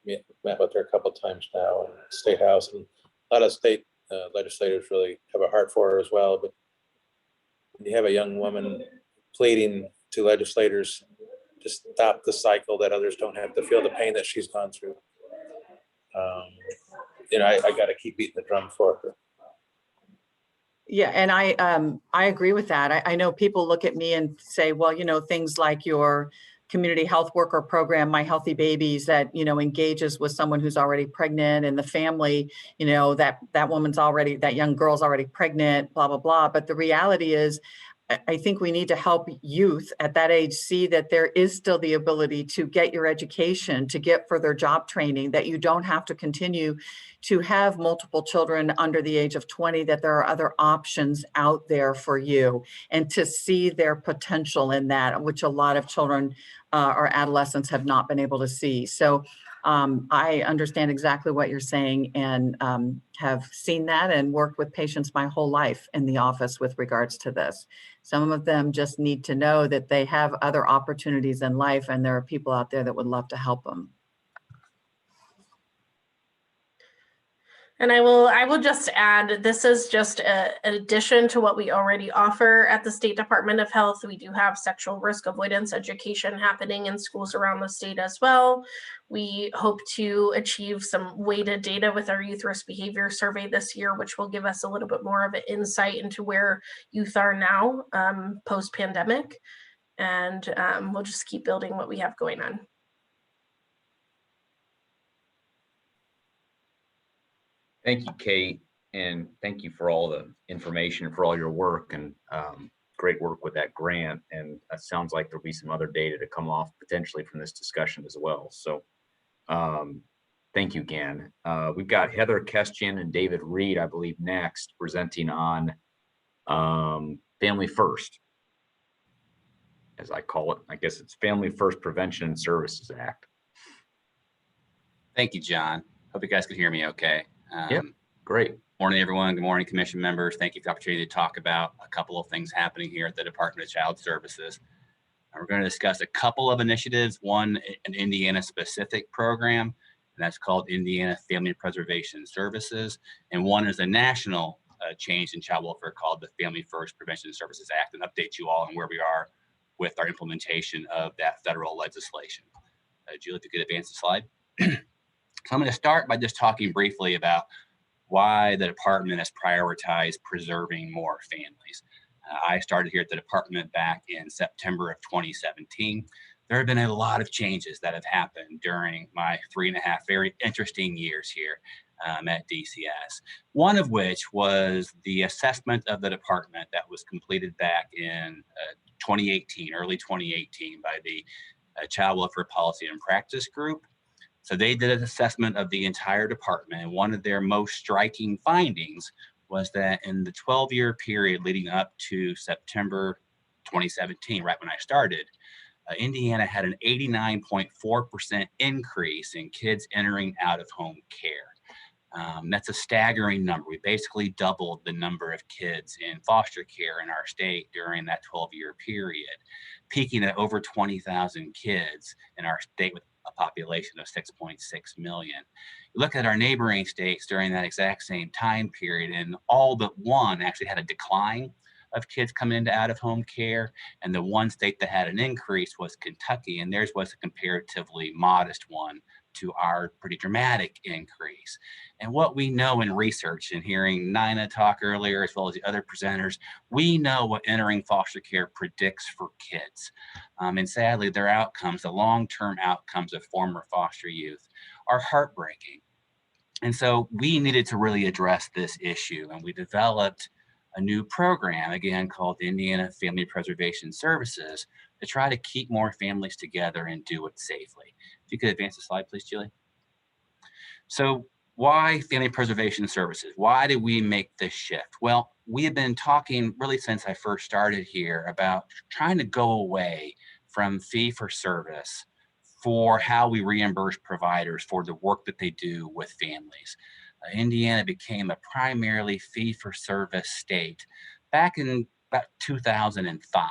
met with her a couple of times now in the State House, and a lot of state legislators really have a heart for her as well. But when you have a young woman pleading to legislators to stop the cycle, that others don't have to feel the pain that she's gone through, I got to keep beating the drum for her. Yeah, and I agree with that. I know people look at me and say, well, things like your community health worker program, My Healthy Babies, that, you know, engages with someone who's already pregnant and the family, you know, that woman's already, that young girl's already pregnant, blah, blah, blah. But the reality is, I think we need to help youth at that age see that there is still the ability to get your education, to get further job training, that you don't have to continue to have multiple children under the age of 20, that there are other options out there for you, and to see their potential in that, which a lot of children or adolescents have not been able to see. So I understand exactly what you're saying, and have seen that and worked with patients my whole life in the office with regards to this. Some of them just need to know that they have other opportunities in life, and there are people out there that would love to help them. And I will just add, this is just an addition to what we already offer at the State Department of Health. We do have sexual risk avoidance education happening in schools around the state as well. We hope to achieve some weighted data with our youth risk behavior survey this year, which will give us a little bit more of an insight into where youth are now post-pandemic. And we'll just keep building what we have going on. Thank you, Kate, and thank you for all the information and for all your work, and great work with that grant. And it sounds like there'll be some other data to come off potentially from this discussion as well. So thank you again. We've got Heather Kestian and David Reed, I believe, next, presenting on Family First, as I call it. I guess it's Family First Prevention and Services Act. Thank you, John. Hope you guys can hear me okay. Yep, great. Morning, everyone. Good morning, commission members. Thank you for the opportunity to talk about a couple of things happening here at the Department of Child Services. We're going to discuss a couple of initiatives, one an Indiana-specific program, and that's called Indiana Family Preservation Services, and one is a national change in child welfare called the Family First Prevention Services Act, and update you all on where we are with our implementation of that federal legislation. Julie, if you could advance the slide. So I'm going to start by just talking briefly about why the department has prioritized preserving more families. I started here at the department back in September of 2017. There have been a lot of changes that have happened during my 3.5 very interesting years here at DCS. One of which was the assessment of the department that was completed back in 2018, early 2018, by the Child Welfare Policy and Practice Group. So they did an assessment of the entire department, and one of their most striking findings was that in the 12-year period leading up to September 2017, right when I started, Indiana had an 89.4% increase in kids entering out-of-home care. That's a staggering number. We basically doubled the number of kids in foster care in our state during that 12-year period, peaking at over 20,000 kids in our state with a population of 6.6 million. You look at our neighboring states during that exact same time period, and all but one actually had a decline of kids coming into out-of-home care, and the one state that had an increase was Kentucky, and theirs was a comparatively modest one to our pretty dramatic increase. And what we know in research, and hearing Nina talk earlier, as well as the other presenters, we know what entering foster care predicts for kids. And sadly, their outcomes, the long-term outcomes of former foster youth, are heartbreaking. And so we needed to really address this issue, and we developed a new program, again, called the Indiana Family Preservation Services, to try to keep more families together and do it safely. If you could advance the slide, please, Julie. So why Family Preservation Services? Why did we make this shift? Well, we have been talking really since I first started here about trying to go away from fee-for-service for how we reimburse providers for the work that they do with families. Indiana became a primarily fee-for-service state back in about 2005.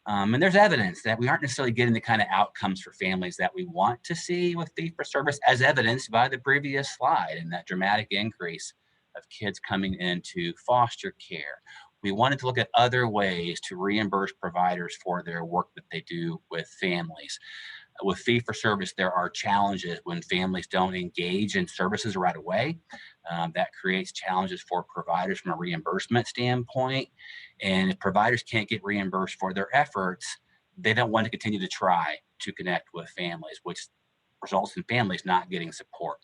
And there's evidence that we aren't necessarily getting the kind of outcomes for families that we want to see with fee-for-service, as evidenced by the previous slide and that dramatic increase of kids coming into foster care. We wanted to look at other ways to reimburse providers for their work that they do with families. With fee-for-service, there are challenges when families don't engage in services right away. That creates challenges for providers from a reimbursement standpoint. And if providers can't get reimbursed for their efforts, they don't want to continue to try to connect with families, which results in families not getting support.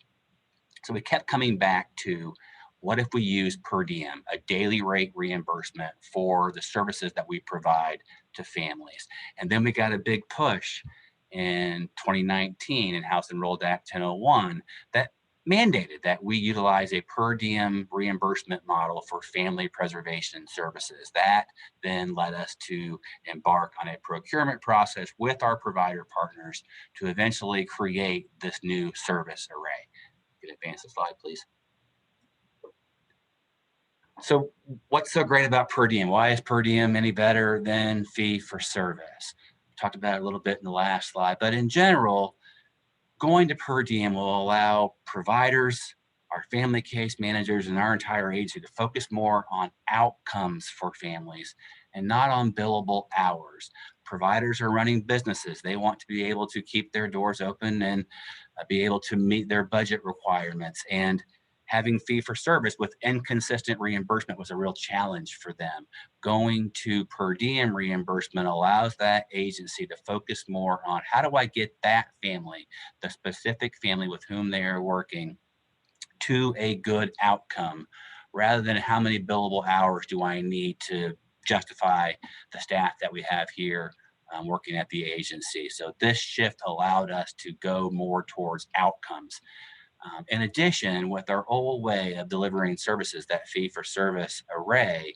So we kept coming back to, what if we use per diem, a daily rate reimbursement for the services that we provide to families? And then we got a big push in 2019 in House Enrolled Act 1001 that mandated that we utilize a per diem reimbursement model for family preservation services. That then led us to embark on a procurement process with our provider partners to eventually create this new service array. You can advance the slide, please. So what's so great about per diem? Why is per diem any better than fee for service? We talked about it a little bit in the last slide, but in general, going to per diem will allow providers, our family case managers, and our entire agency to focus more on outcomes for families and not on billable hours. Providers are running businesses. They want to be able to keep their doors open and be able to meet their budget requirements. And having fee for service with inconsistent reimbursement was a real challenge for them. Going to per diem reimbursement allows that agency to focus more on, how do I get that family, the specific family with whom they are working, to a good outcome, rather than how many billable hours do I need to justify the staff that we have here working at the agency. So this shift allowed us to go more towards outcomes. In addition, with our old way of delivering services, that fee for service array,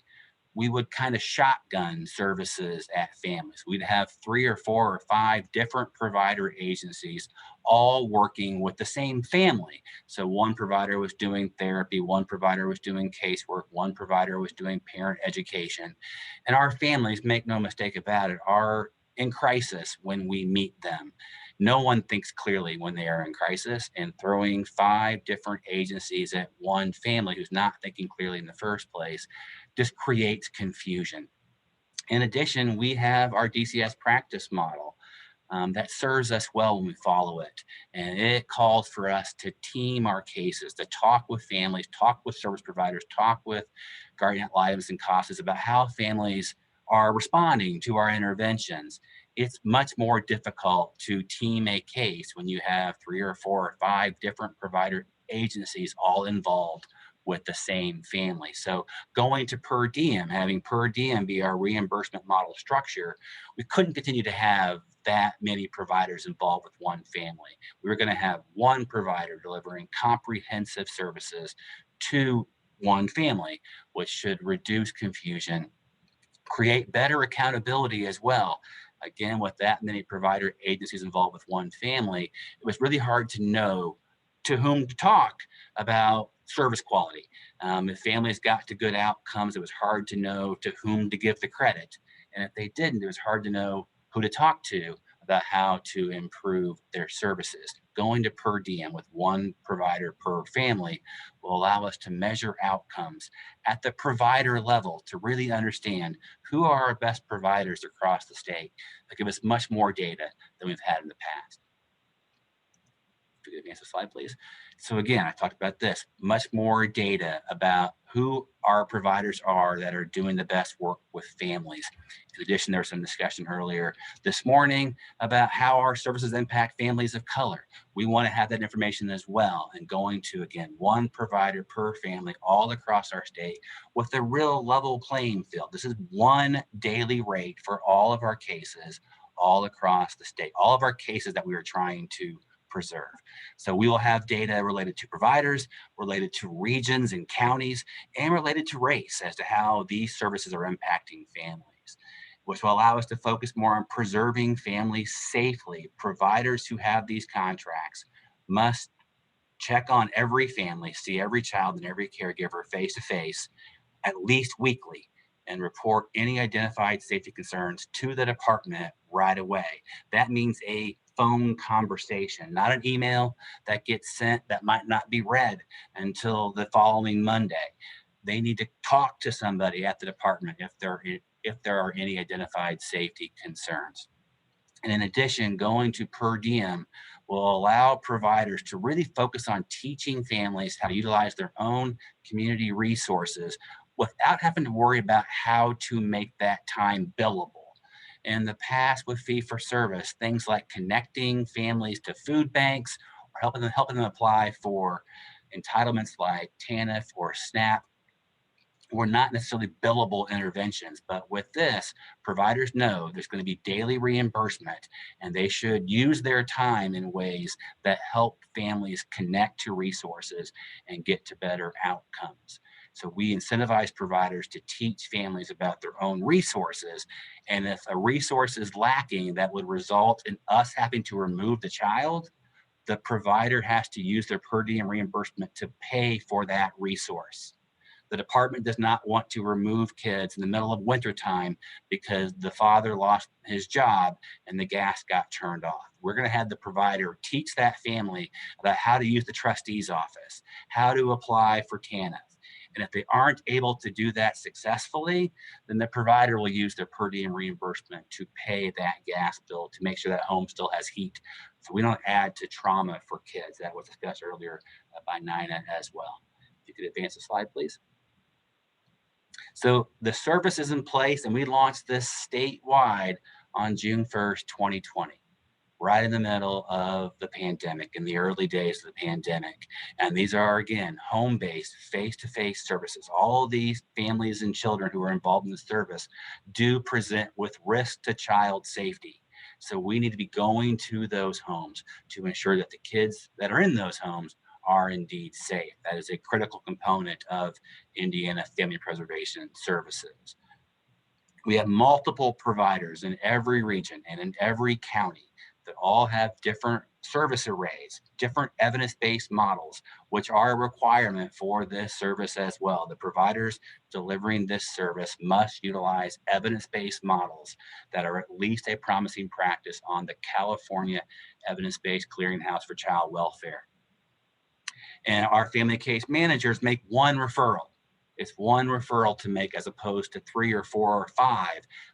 we would kind of shotgun services at families. We'd have 3 or 4 or 5 different provider agencies all working with the same family. So one provider was doing therapy, one provider was doing casework, one provider was doing parent education. And our families, make no mistake about it, are in crisis when we meet them. No one thinks clearly when they are in crisis, and throwing 5 different agencies at one family who's not thinking clearly in the first place just creates confusion. In addition, we have our DCS practice model that serves us well when we follow it. And it calls for us to team our cases, to talk with families, talk with service providers, talk with guardian ad litem and CASAs about how families are responding to our interventions. It's much more difficult to team a case when you have 3 or 4 or 5 different provider agencies all involved with the same family. So going to per diem, having per diem be our reimbursement model structure, we couldn't continue to have that many providers involved with one family. We were going to have one provider delivering comprehensive services to one family, which should reduce confusion, create better accountability as well. Again, with that many provider agencies involved with one family, it was really hard to know to whom to talk about service quality. If families got to good outcomes, it was hard to know to whom to give the credit. And if they didn't, it was hard to know who to talk to about how to improve their services. Going to per diem with one provider per family will allow us to measure outcomes at the provider level to really understand who are our best providers across the state. They'll give us much more data than we've had in the past. If you could advance the slide, please. So again, I talked about this, much more data about who our providers are that are doing the best work with families. In addition, there was some discussion earlier this morning about how our services impact families of color. We want to have that information as well, and going to, again, one provider per family all across our state with a real level playing field. This is one daily rate for all of our cases all across the state, all of our cases that we are trying to preserve. So we will have data related to providers, related to regions and counties, and related to race as to how these services are impacting families, which will allow us to focus more on preserving families safely. Providers who have these contracts must check on every family, see every child and every caregiver face to face, at least weekly, and report any identified safety concerns to the department right away. That means a phone conversation, not an email that gets sent that might not be read until the following Monday. They need to talk to somebody at the department if there are any identified safety concerns. And in addition, going to per diem will allow providers to really focus on teaching families how to utilize their own community resources without having to worry about how to make that time billable. in the past with fee-for-service, things like connecting families to food banks or helping them apply for entitlements like TANF or SNAP, were not necessarily billable interventions. But with this, providers know there's going to be daily reimbursement, and they should use their time in ways that help families connect to resources and get to better outcomes. So we incentivize providers to teach families about their own resources. And if a resource is lacking that would result in us having to remove the child, the provider has to use their per diem reimbursement to pay for that resource. The department does not want to remove kids in the middle of wintertime because the father lost his job and the gas got turned off. We're going to have the provider teach that family about how to use the trustee's office, how to apply for TANF. And if they aren't able to do that successfully, then the provider will use their per diem reimbursement to pay that gas bill to make sure that home still has heat. So we don't add to trauma for kids. That was discussed earlier by Nina as well. If you could advance the slide, please. So the service is in place, and we launched this statewide on June 1st, 2020, right in the middle of the pandemic, in the early days of the pandemic. And these are, again, home-based, face-to-face services. All of these families and children who are involved in the service do present with risk to child safety. So we need to be going to those homes to ensure that the kids that are in those homes are indeed safe. That is a critical component of Indiana Family Preservation Services. We have multiple providers in every region and in every county that all have different service arrays, different evidence-based models, which are a requirement for this service as well. The providers delivering this service must utilize evidence-based models that are at least a promising practice on the California Evidence-Based Clearinghouse for Child Welfare. And our family case managers make one referral. It's one referral to make, as opposed to 3 or 4 or 5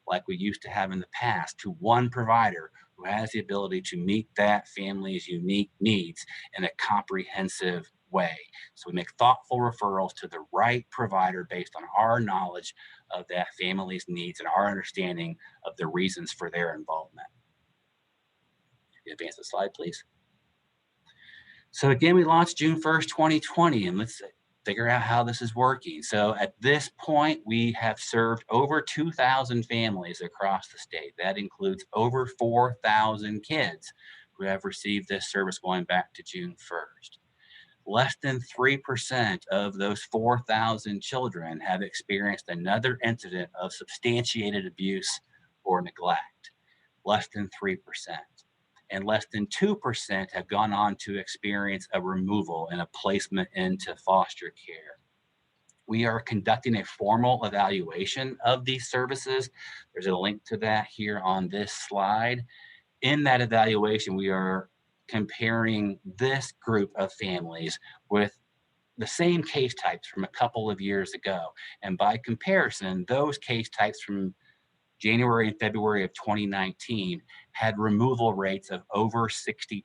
like we used to have in the past, to one provider who has the ability to meet that family's unique needs in a comprehensive way. So we make thoughtful referrals to the right provider based on our knowledge of that family's needs and our understanding of the reasons for their involvement. Advance the slide, please. So again, we launched June 1st, 2020, and let's figure out how this is working. So at this point, we have served over 2,000 families across the state. That includes over 4,000 kids who have received this service going back to June 1st. Less than 3% of those 4,000 children have experienced another incident of substantiated abuse or neglect. Less than 3%. And less than 2% have gone on to experience a removal and a placement into foster care. We are conducting a formal evaluation of these services. There's a link to that here on this slide. In that evaluation, we are comparing this group of families with the same case types from a couple of years ago. And by comparison, those case types from January and February of 2019 had removal rates of over 60%.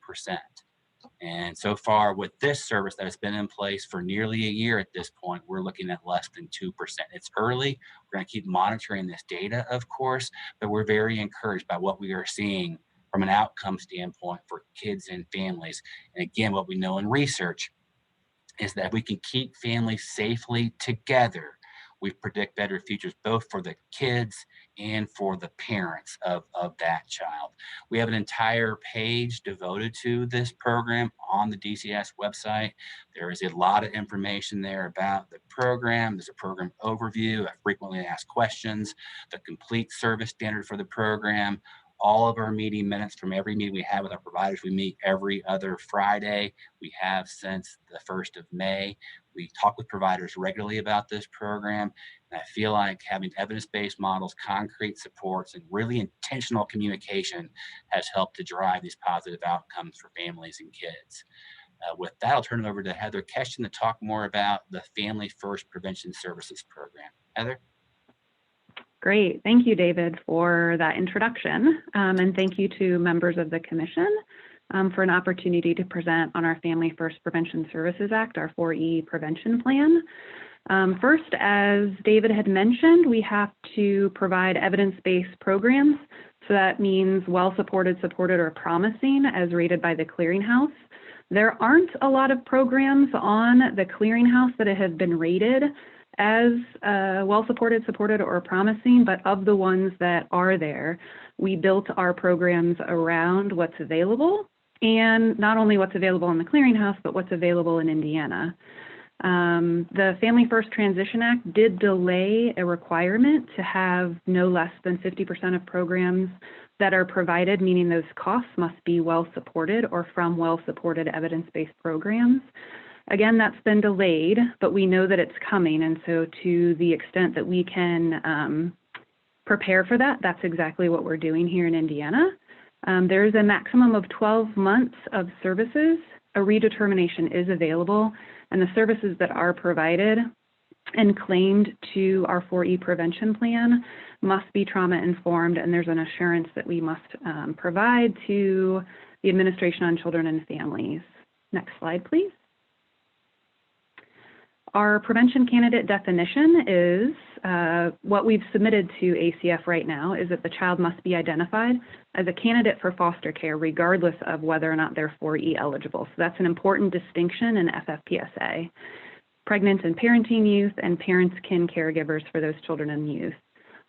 And so far with this service that has been in place for nearly a year at this point, we're looking at less than 2%. It's early. We're going to keep monitoring this data, of course, but we're very encouraged by what we are seeing from an outcome standpoint for kids and families. And again, what we know in research is that we can keep families safely together. We predict better futures both for the kids and for the parents of that child. We have an entire page devoted to this program on the DCS website. There is a lot of information there about the program. There's a program overview, a frequently asked questions, the complete service standard for the program, all of our meeting minutes from every meeting we have with our providers. We meet every other Friday. We have since the 1st of May. We talk with providers regularly about this program. And I feel like having evidence-based models, concrete supports, and really intentional communication has helped to drive these positive outcomes for families and kids. With that, I'll turn it over to Heather Keston to talk more about the Family First Prevention Services Program. Heather? Great. Thank you, David, for that introduction. And thank you to members of the commission for an opportunity to present on our Family First Prevention Services Act, our 4E prevention plan. First, as David had mentioned, we have to provide evidence-based programs So that means well-supported, supported, or promising as rated by the clearinghouse. There aren't a lot of programs on the clearinghouse that have been rated as well-supported, supported, or promising, but of the ones that are there, we built our programs around what's available, and not only what's available in the clearinghouse, but what's available in Indiana. The Family First Transition Act did delay a requirement to have no less than 50% of programs that are provided, meaning those costs must be well-supported or from well-supported evidence-based programs. Again, that's been delayed, but we know that it's coming. And so to the extent that we can prepare for that, that's exactly what we're doing here in Indiana. There's a maximum of 12 months of services. A redetermination is available, and the services that are provided and claimed to our 4E prevention plan must be trauma-informed, and there's an assurance that we must provide to the Administration on Children and Families. Next slide, please. Our prevention candidate definition is what we've submitted to ACF right now is that the child must be identified as a candidate for foster care regardless of whether or not they're 4E eligible. So that's an important distinction in FFPSA. Pregnant and parenting youth and parents kin caregivers for those children and youth.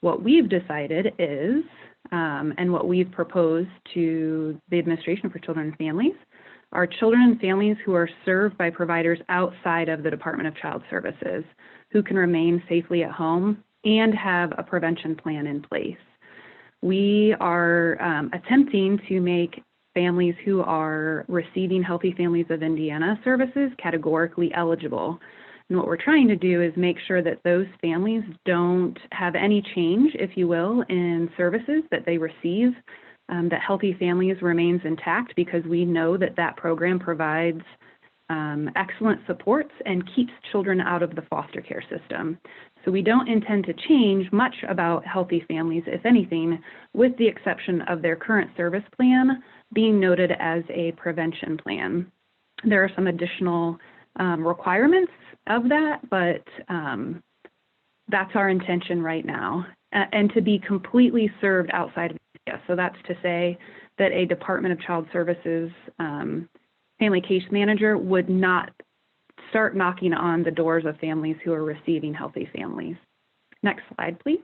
What we've decided is, and what we've proposed to the Administration for Children and Families, are children and families who are served by providers outside of the Department of Child Services, who can remain safely at home and have a prevention plan in place. We are attempting to make families who are receiving Healthy Families of Indiana services categorically eligible. And what we're trying to do is make sure that those families don't have any change, if you will, in services that they receive, that Healthy Families remains intact, because we know that that program provides excellent supports and keeps children out of the foster care system. So we don't intend to change much about Healthy Families, if anything, with the exception of their current service plan being noted as a prevention plan. There are some additional requirements of that, but that's our intention right now, and to be completely served outside of India. So that's to say that a Department of Child Services family case manager would not start knocking on the doors of families who are receiving Healthy Families. Next slide, please.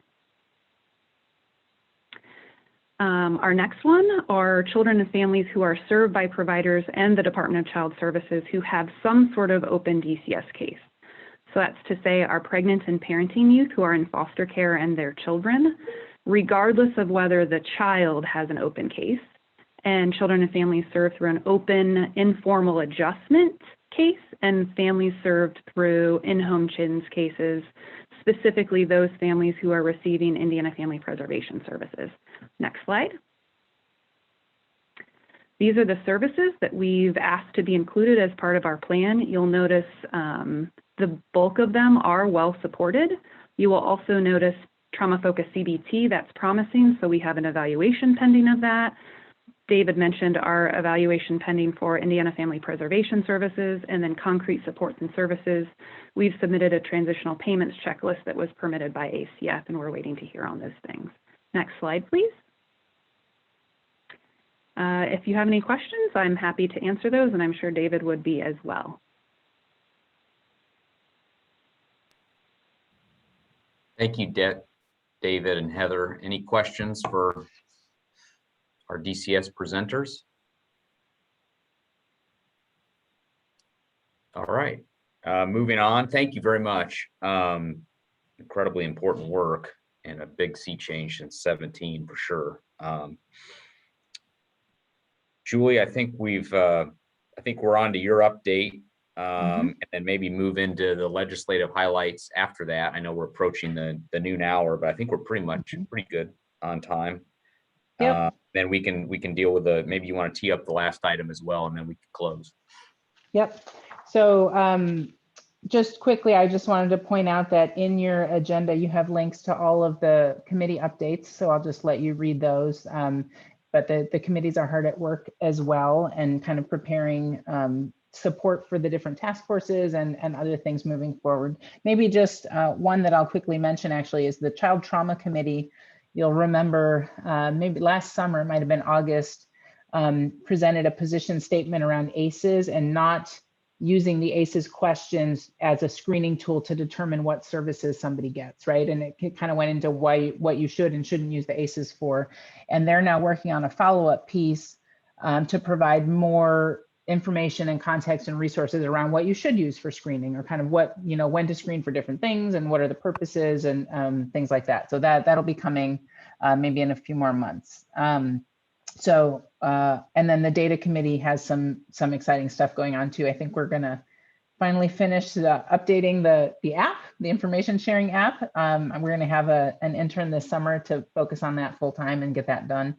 Our next one are children and families who are served by providers and the Department of Child Services who have some sort of open DCS case. So that's to say our pregnant and parenting youth who are in foster care and their children, regardless of whether the child has an open case, and children and families served through an open informal adjustment case, and families served through in-home CHINS cases, specifically those families who are receiving Indiana Family Preservation Services. Next slide. These are the services that we've asked to be included as part of our plan. You'll notice the bulk of them are well supported. You will also notice trauma-focused CBT, that's promising, so we have an evaluation pending of that. David mentioned our evaluation pending for Indiana Family Preservation Services, and then concrete supports and services. We've submitted a transitional payments checklist that was permitted by ACF, and we're waiting to hear on those things. Next slide, please. If you have any questions, I'm happy to answer those, and I'm sure David would be as well. Thank you, David and Heather. Any questions for our DCS presenters? All right, moving on. Thank you very much. Incredibly important work and a big sea change since 17 for sure. Julie, I think we're on to your update, and then maybe move into the legislative highlights after that. I know we're approaching the noon hour, but I think we're pretty good on time. Yep. Then we can deal with maybe you want to tee up the last item as well, and then we can close. Yep. So just quickly, I just wanted to point out that in your agenda, you have links to all of the committee updates. So I'll just let you read those. But the committees are hard at work as well, and kind of preparing support for the different task forces and other things moving forward. Maybe just one that I'll quickly mention actually is the Child Trauma Committee you'll remember maybe last summer, it might have been August, presented a position statement around ACEs and not using the ACEs questions as a screening tool to determine what services somebody gets, right? And it kind of went into what you should and shouldn't use the ACEs for. And they're now working on a follow-up piece to provide more information and context and resources around what you should use for screening, or kind of what, when to screen for different things and what are the purposes and things like that. So that'll be coming maybe in a few more months. And then the data committee has some exciting stuff going on too. I think we're gonna finally finish updating the app, the information sharing app. We're gonna have an intern this summer to focus on that full time and get that done.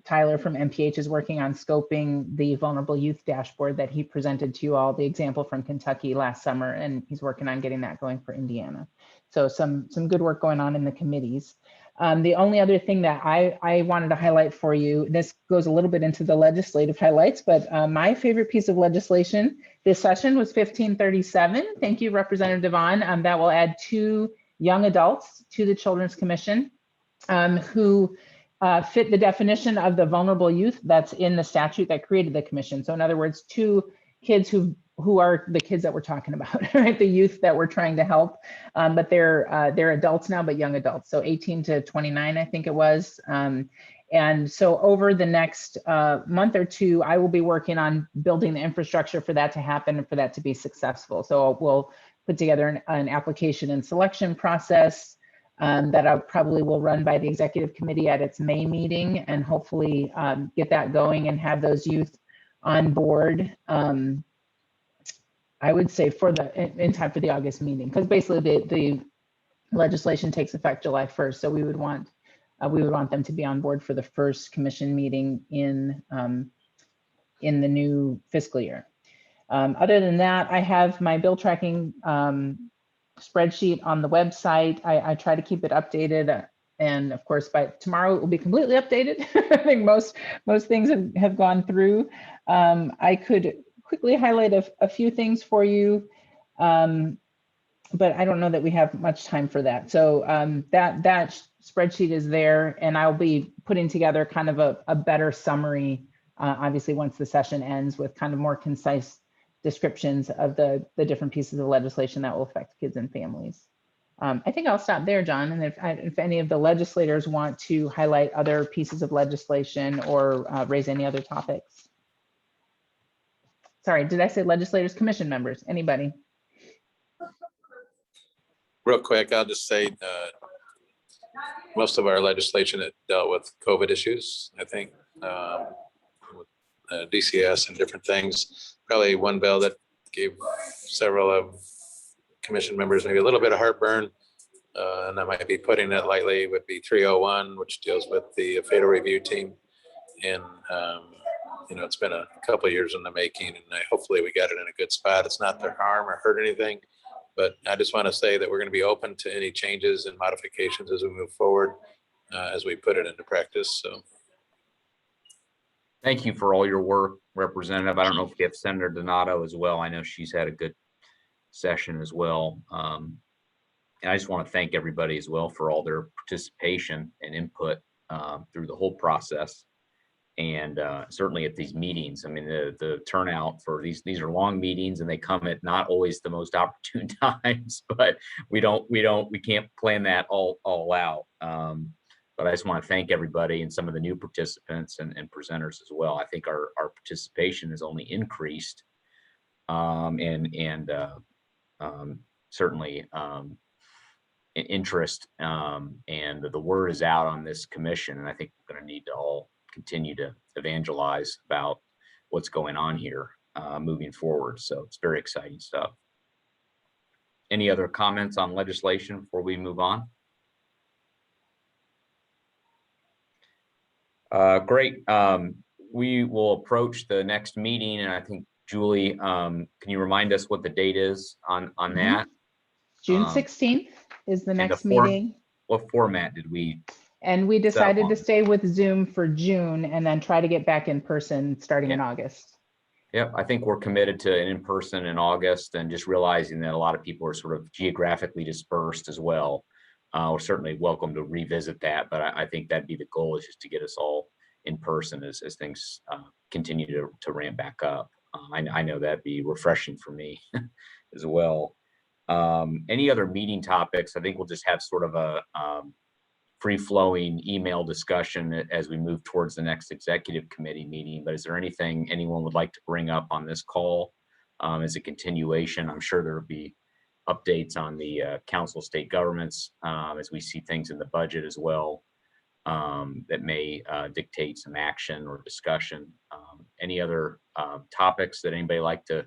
Tyler from MPH is working on scoping the vulnerable youth dashboard that he presented to you all, the example from Kentucky last summer, and he's working on getting that going for Indiana. So some good work going on in the committees. The only other thing that I wanted to highlight for you, this goes a little bit into the legislative highlights, but my favorite piece of legislation this session was 1537. Thank you, Representative Devon. That will add 2 young adults to the Children's Commission who fit the definition of the vulnerable youth that's in the statute that created the commission. So in other words, 2 kids who are the kids that we're talking about, right? The youth that we're trying to help, but they're adults now, but young adults. So 18 to 29, I think it was. And so over the next month or 2, I will be working on building the infrastructure for that to happen and for that to be successful. So we'll put together an application and selection process that I probably will run by the executive committee at its May meeting, and hopefully get that going and have those youth on board. I would say in time for the August meeting, because basically the legislation takes effect July 1st. So we would want them to be on board for the first commission meeting in the new fiscal year. Other than that, I have my bill tracking spreadsheet on the website. I try to keep it updated, and of course by tomorrow it will be completely updated. I think most things have gone through. I could quickly highlight a few things for you, but I don't know that we have much time for that. So that spreadsheet is there, and I'll be putting together kind of a better summary, obviously once the session ends, with kind of more concise descriptions of the different pieces of legislation that will affect kids and families. I think I'll stop there, John, and if any of the legislators want to highlight other pieces of legislation or raise any other topics. Sorry, did I say legislators? Commission members, anybody? Real quick, I'll just say most of our legislation that dealt with COVID issues, I think, with DCS and different things. Probably one bill that gave several of commission members maybe a little bit of heartburn, and I might be putting it lightly, would be 301, which deals with the fatal review team. And it's been a couple of years in the making, and hopefully we got it in a good spot. It's not to harm or hurt anything, but I just want to say that we're going to be open to any changes and modifications as we move forward, as we put it into practice. So thank you for all your work, Representative. I don't know if we have Senator Donato as well. I know she's had a good session as well. And I just want to thank everybody as well for all their participation and input through the whole process. And certainly at these meetings, I mean, the turnout for these are long meetings, and they come at not always the most opportune times, but we can't plan that all out. But I just want to thank everybody and some of the new participants and presenters as well. I think our participation has only increased, and certainly interest, and the word is out on this commission, and I think we're going to need to all continue to evangelize about what's going on here moving forward. So it's very exciting stuff. Any other comments on legislation before we move on? Great. We will approach the next meeting, and I think Julie, can you remind us what the date is on that? June 16th is the next meeting. What format did we? And we decided to stay with Zoom for June and then try to get back in person starting in August. Yep, I think we're committed to an in-person in August, and just realizing that a lot of people are sort of geographically dispersed as well. we're certainly welcome to revisit that, but I think that'd be the goal, is just to get us all in person as things continue to ramp back up. I know that'd be refreshing for me as well. Any other meeting topics? I think we'll just have sort of a free-flowing email discussion as we move towards the next executive committee meeting. But is there anything anyone would like to bring up on this call as a continuation? I'm sure there will be updates on the council of state governments as we see things in the budget as well that may dictate some action or discussion. Any other topics that anybody like to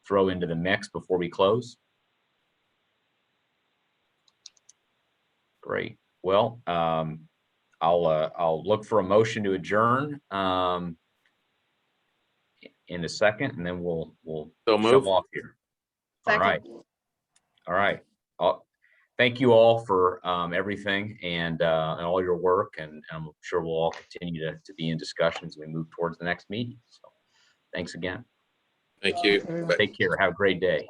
throw into the mix before we close? Great. Well, I'll look for a motion to adjourn in a second, and then we'll shove off here. Second. All right. Thank you all for everything and all your work, and I'm sure we'll all continue to be in discussions as we move towards the next meeting. So thanks again. Thank you. Take care. Have a great day.